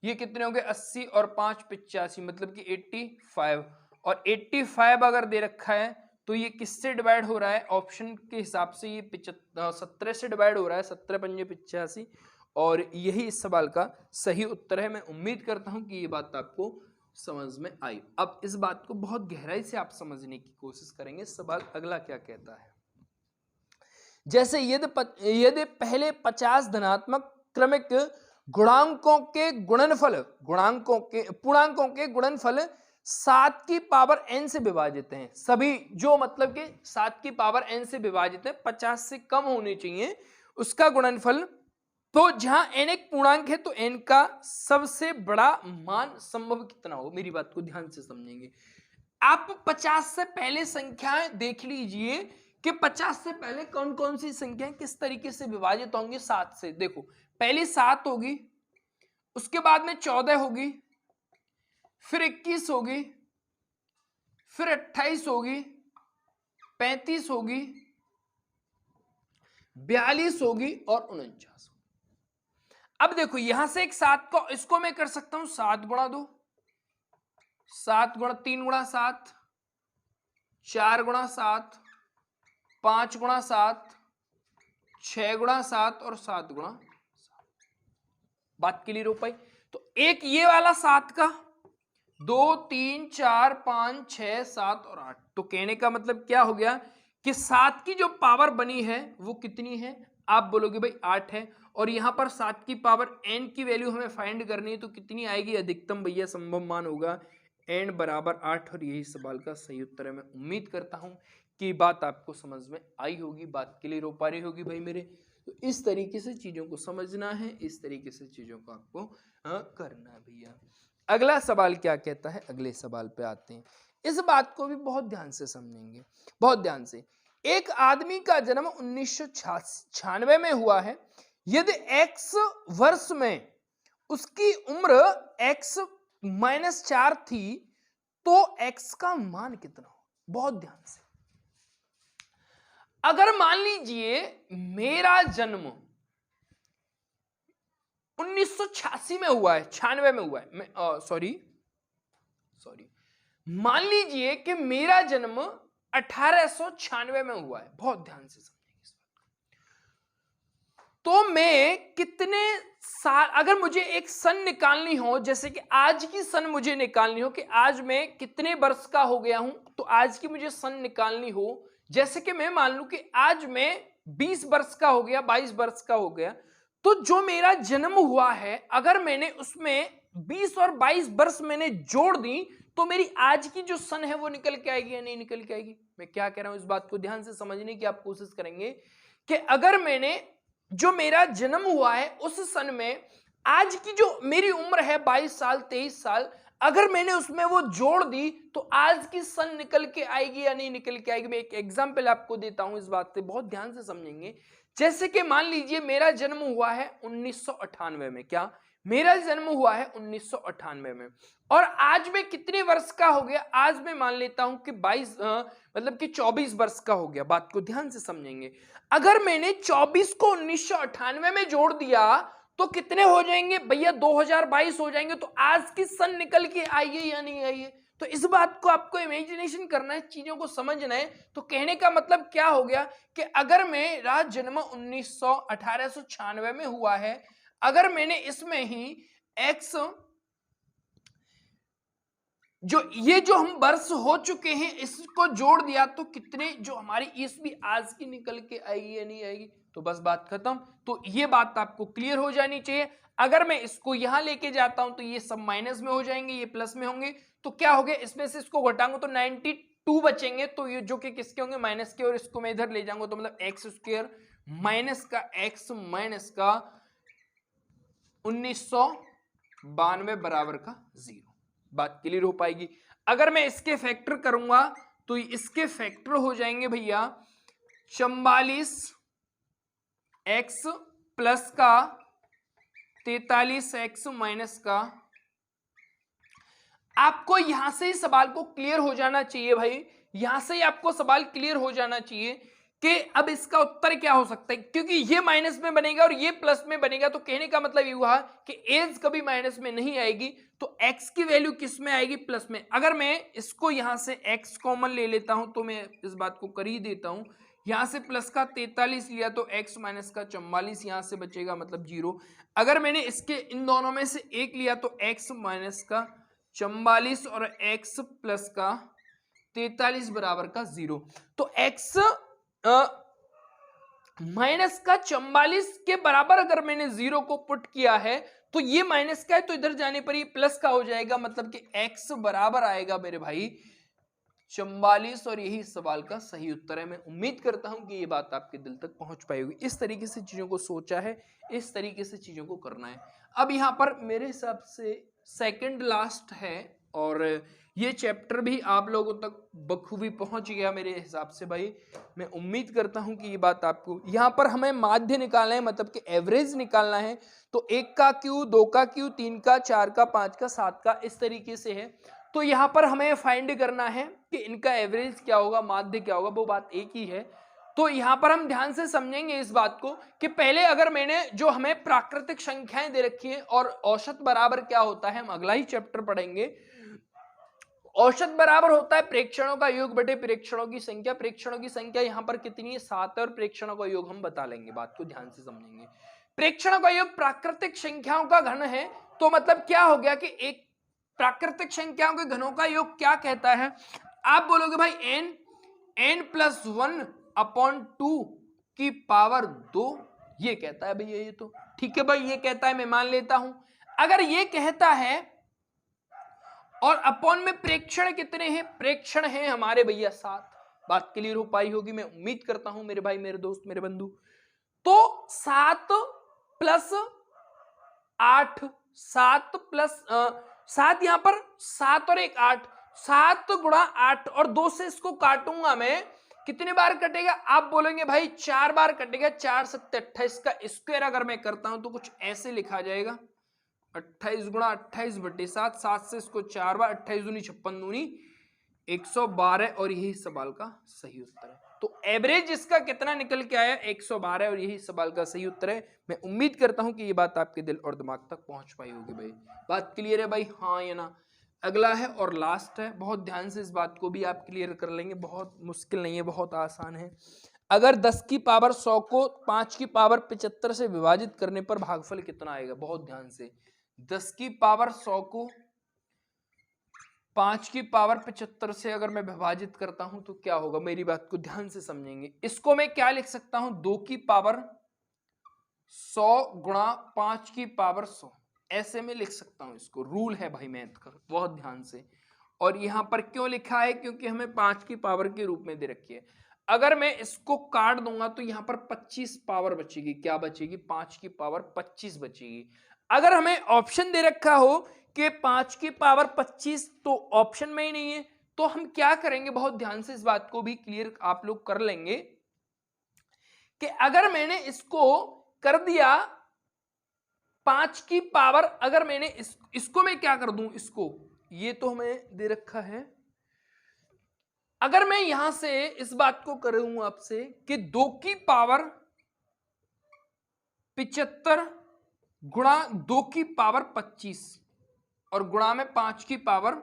A: ये कितने हो गए, 80 और 5 85, मतलब कि 85। और 85 अगर दे रखा है तो ये किससे डिवाइड हो रहा है, ऑप्शन के हिसाब से ये 17 से डिवाइड हो रहा है, 17 × 5 = 85। और यही इस सवाल का सही उत्तर है। मैं उम्मीद करता हूं कि ये बात आपको समझ में आई। अब इस बात को बहुत गहराई से आप समझने की कोशिश करेंगे। सवाल अगला क्या कहता है, जैसे यदि पहले 50 धनात्मक क्रमिक पूर्णांकों के गुणनफल 7 की पावर n से विभाजित हैं, सभी जो मतलब कि 7 की पावर n से विभाजित है, 50 से कम होने चाहिए उसका गुणनफल। तो जहां n एक पूर्णांक है तो n का सबसे बड़ा मान संभव कितना हो, मेरी बात को ध्यान से समझेंगे आप। 50 से पहले संख्याएं देख लीजिए कि 50 से पहले कौन कौन सी संख्याएं किस तरीके से विभाजित होंगी 7 से। देखो, पहले 7 होगी, उसके बाद में 14 होगी, फिर 21 होगी, फिर 28 होगी, 35 होगी, 42 होगी और 49। अब देखो यहां से एक 7 को, इसको मैं कर सकता हूं 7 × 2, 7 × 3 × 7, 4 × 7, 5 गुणा 7, 6 गुणा 7 और 7 गुणा 7। बात क्लियर हो पाई? तो एक ये वाला 7 का 2 3 4 5 6 7 और 8। तो कहने का मतलब क्या हो गया कि 7 की जो पावर बनी है वो कितनी है? आप बोलोगे भाई 8 है, और यहां पर 7 की पावर n की वैल्यू हमें फाइंड करनी है, तो कितनी आएगी? अधिकतम भैया संभव मान होगा n बराबर 8, और यही सवाल का सही उत्तर है। मैं उम्मीद करता हूं कि बात आपको समझ में आई होगी, बात क्लियर हो पा रही होगी भाई मेरे। तो इस तरीके से चीजों को समझना है, इस तरीके से चीजों को आपको करना है भैया। अगला सवाल क्या कहता है, अगले सवाल पे आते हैं। इस बात को भी बहुत ध्यान से समझेंगे, बहुत ध्यान से। एक आदमी का जन्म 1996 में हुआ है। यदि x वर्ष में उसकी उम्र x -4 थी तो x का मान कितना हो? बहुत ध्यान से। अगर मान लीजिए मेरा जन्म 1986 में हुआ है, 96 में हुआ है, सॉरी मान लीजिए कि मेरा जन्म 1896 में हुआ है। बहुत ध्यान से समझेंगे इस बात को। तो मैं कितने साल, अगर मुझे एक सन निकालनी हो, जैसे कि आज की सन मुझे निकालनी हो कि आज मैं कितने वर्ष का हो गया हूं, तो आज की मुझे सन निकालनी हो, जैसे कि मैं मान लूं कि आज मैं 20 वर्ष का हो गया, 22 वर्ष का हो गया, तो जो मेरा जन्म हुआ है अगर मैंने उसमें 20 और 22 वर्ष मैंने जोड़ दी तो मेरी आज की जो सन है वो निकल के आएगी या नहीं निकल के आएगी? मैं क्या कह रहा हूं, इस बात को ध्यान से समझने की आप कोशिश करेंगे कि अगर मैंने जो मेरा जन्म हुआ है उस सन में आज की जो मेरी उम्र है 22 साल 23 साल, अगर मैंने उसमें वो जोड़ दी तो आज की सन निकल के आएगी या नहीं निकल के आएगी? मैं एक एग्जांपल आपको देता हूं, इस बात से बहुत ध्यान से समझेंगे। जैसे कि मान लीजिए मेरा जन्म हुआ है 1998 में, क्या मेरा जन्म हुआ है 1998 में, और आज मैं कितने वर्ष का हो गया? आज मैं मान लेता हूं कि 22 मतलब कि 24 वर्ष का हो गया। बात को ध्यान से समझेंगे। अगर मैंने 24 को 1998 में जोड़ दिया तो कितने हो जाएंगे भैया? 2022 हो जाएंगे। तो आज की सन निकल के आइए या नहीं आइए? तो इस बात को आपको इमेजिनेशन करना है, चीजों को समझना है। तो कहने का मतलब क्या हो गया कि अगर मेरा जन्म 1896 में हुआ है, अगर मैंने इसमें ही x जो हम वर्ष हो चुके हैं इसको जोड़ दिया तो कितने जो हमारी ईस्वी आज की निकल के आएगी या नहीं आएगी? तो बस बात खत्म। तो ये बात आपको क्लियर हो जानी चाहिए। अगर मैं इसको यहां लेके जाता हूं तो ये सब माइनस में हो जाएंगे, ये प्लस में होंगे, तो क्या हो गया? इसमें से इसको घटाऊंगा तो 92 बचेंगे, तो ये जो कि किसके होंगे? माइनस के, और इसको मैं इधर ले जाऊंगा तो मतलब एक्स स्क्वायर माइनस का एक्स माइनस का 1992 बराबर का 0। बात क्लियर हो पाएगी? अगर मैं इसके फैक्टर करूंगा तो इसके फैक्टर हो जाएंगे भैया 44 एक्स प्लस का 43 एक्स माइनस का। आपको यहां से ही सवाल को क्लियर हो जाना चाहिए भाई, यहां से ही आपको सवाल क्लियर हो जाना चाहिए कि अब इसका उत्तर क्या हो सकता है, क्योंकि ये माइनस में बनेगा और ये प्लस में बनेगा। तो कहने का मतलब ये हुआ कि एज कभी माइनस में नहीं आएगी, तो x की वैल्यू किस में आएगी? प्लस में। अगर मैं इसको यहां से x कॉमन ले लेता हूं तो मैं इस बात को कर ही देता हूं, यहां से प्लस का 43 लिया तो x माइनस का 44 यहां से बचेगा, मतलब 0। अगर मैंने इसके इन दोनों में से एक लिया तो x माइनस का 44 और x प्लस का 43 बराबर का 0। तो x माइनस का 44 के बराबर अगर मैंने 0 को पुट किया है तो ये माइनस का है, तो इधर जाने पर ये प्लस का हो जाएगा, मतलब कि x बराबर आएगा मेरे भाई 44, और यही सवाल का सही उत्तर है। मैं उम्मीद करता हूं कि ये बात आपके दिल तक पहुंच पाई होगी। इस तरीके से चीजों को सोचा है, इस तरीके से चीजों को करना है। अब यहां पर मेरे हिसाब से सेकंड लास्ट है और ये चैप्टर भी आप लोगों तक बखूबी पहुंच गया मेरे हिसाब से भाई। मैं उम्मीद करता हूं कि ये बात आपको, यहाँ पर हमें माध्य निकालना है, मतलब कि एवरेज निकालना है। तो 1 का क्यू, 2 का क्यू, 3 का, 4 का, 5 का, 7 का, इस तरीके से है। तो यहाँ पर हमें फाइंड करना है कि इनका एवरेज क्या होगा, माध्य क्या होगा, वो बात एक ही है। तो यहाँ पर हम ध्यान से समझेंगे इस बात को कि पहले अगर मैंने जो हमें प्राकृतिक संख्याएं दे रखी है और औसत बराबर क्या होता है, हम अगला ही चैप्टर पढ़ेंगे। औसत बराबर होता है प्रेक्षणों का योग बटे प्रेक्षणों की संख्या। प्रेक्षणों की संख्या यहां पर कितनी है, 7 है, और प्रेक्षणों का योग हम बता लेंगे, बात को ध्यान से समझेंगे। प्रेक्षणों का योग प्राकृतिक संख्याओं का घन है, तो मतलब क्या हो गया कि एक प्राकृतिक संख्याओं के घनों का योग क्या कहता है, आप बोलोगे भाई n+1/2 की पावर 2, ये कहता है भैया, ये तो ठीक है भाई, ये कहता है, मैं मान लेता हूं। अगर ये कहता है और अपॉन में प्रेक्षण कितने हैं, प्रेक्षण हैं हमारे भैया 7, बात क्लियर हो पाई होगी, मैं उम्मीद करता हूं मेरे भाई, मेरे दोस्त, मेरे बंधु। तो 7 + 8, 7 यहां पर 7 और 1 8, 7 × 8 और 2 से इसको काटूंगा मैं, कितने बार कटेगा, आप बोलेंगे भाई 4 बार कटेगा, 4 × 7 = 28 का स्क्वायर अगर मैं करता हूं तो कुछ ऐसे लिखा जाएगा, 28 × 28/7, 7 से इसको 4 बार, 28 दूनी 56 दूनी 112, और यही सवाल का सही उत्तर है। तो एवरेज इसका कितना निकल के आया, 112, और यही सवाल का सही उत्तर है। मैं उम्मीद करता हूं कि ये बात आपके दिल और दिमाग तक पहुंच पाई होगी भाई, बात क्लियर है भाई, हाँ या ना। अगला है और लास्ट है, बहुत ध्यान से इस बात को भी आप क्लियर कर लेंगे, बहुत मुश्किल नहीं है, बहुत आसान है। अगर 10 की पावर 100 को 5 की पावर 75 से विभाजित करने पर भागफल कितना आएगा, बहुत ध्यान से। 10 की पावर 100 को 5 की पावर 75 से अगर मैं विभाजित करता हूं तो क्या होगा, मेरी बात को ध्यान से समझेंगे। इसको मैं क्या लिख सकता हूं, 2 की पावर 100 × 5 की पावर 100, ऐसे में लिख सकता हूं इसको, रूल है भाई मैथ का, बहुत ध्यान से। और यहां पर क्यों लिखा है, क्योंकि हमें 5 की पावर के रूप में दे रखी है। अगर मैं इसको काट दूंगा तो यहां पर 25 पावर बचेगी, क्या बचेगी, 5 की पावर 25 बचेगी। अगर हमें ऑप्शन दे रखा हो कि 5 की पावर 25, तो ऑप्शन में ही नहीं है, तो हम क्या करेंगे, बहुत ध्यान से इस बात को भी क्लियर आप लोग कर लेंगे कि अगर मैंने इसको कर दिया 5 की पावर, अगर मैंने इसको मैं क्या कर दूं, इसको, ये तो हमें दे रखा है, अगर मैं यहां से इस बात को करूं आपसे कि 2 की पावर 75 गुणा 2 की पावर 25 और गुणा में 5 की पावर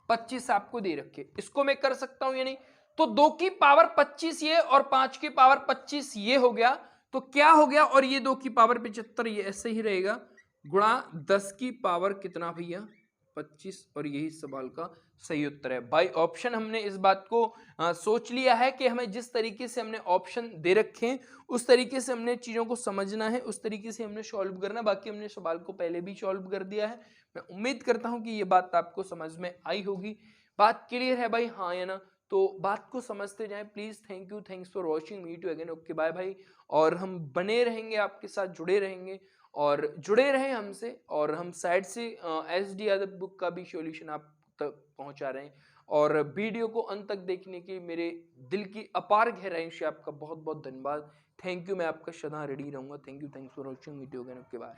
A: 25 आपको दे रखे, इसको मैं कर सकता हूं या नहीं, तो 2 की पावर 25 ये और 5 की पावर 25 ये हो गया, तो क्या हो गया, और ये 2 की पावर 75 ये ऐसे ही रहेगा, गुणा 10 की पावर कितना भैया 25, और यही सवाल का सही उत्तर है भाई। ऑप्शन हमने इस बात को सोच लिया है कि हमें जिस तरीके से हमने ऑप्शन दे रखे हैं उस तरीके से हमने चीजों को समझना है, उस तरीके से हमने सॉल्व करना, बाकी हमने सवाल को पहले भी सॉल्व कर दिया है। मैं उम्मीद करता हूं कि ये बात आपको समझ में आई होगी, बात क्लियर है भाई, हाँ या ना। तो बात को समझते जाएं please. Thank you, thanks for watching, meet you again, okay bye भाई। और हम बने रहेंगे, आपके साथ जुड़े रहेंगे, और जुड़े रहें हमसे, और हम साइड से SD यादव बुक का भी सॉल्यूशन आप तक पहुंचा रहे हैं। और वीडियो को अंत तक देखने की मेरे दिल की अपार गहराई से आपका बहुत बहुत धन्यवाद। थैंक यू, मैं आपका सदा रेडी रहूंगा। Thank you, thanks for watching, meet you again, okay bye.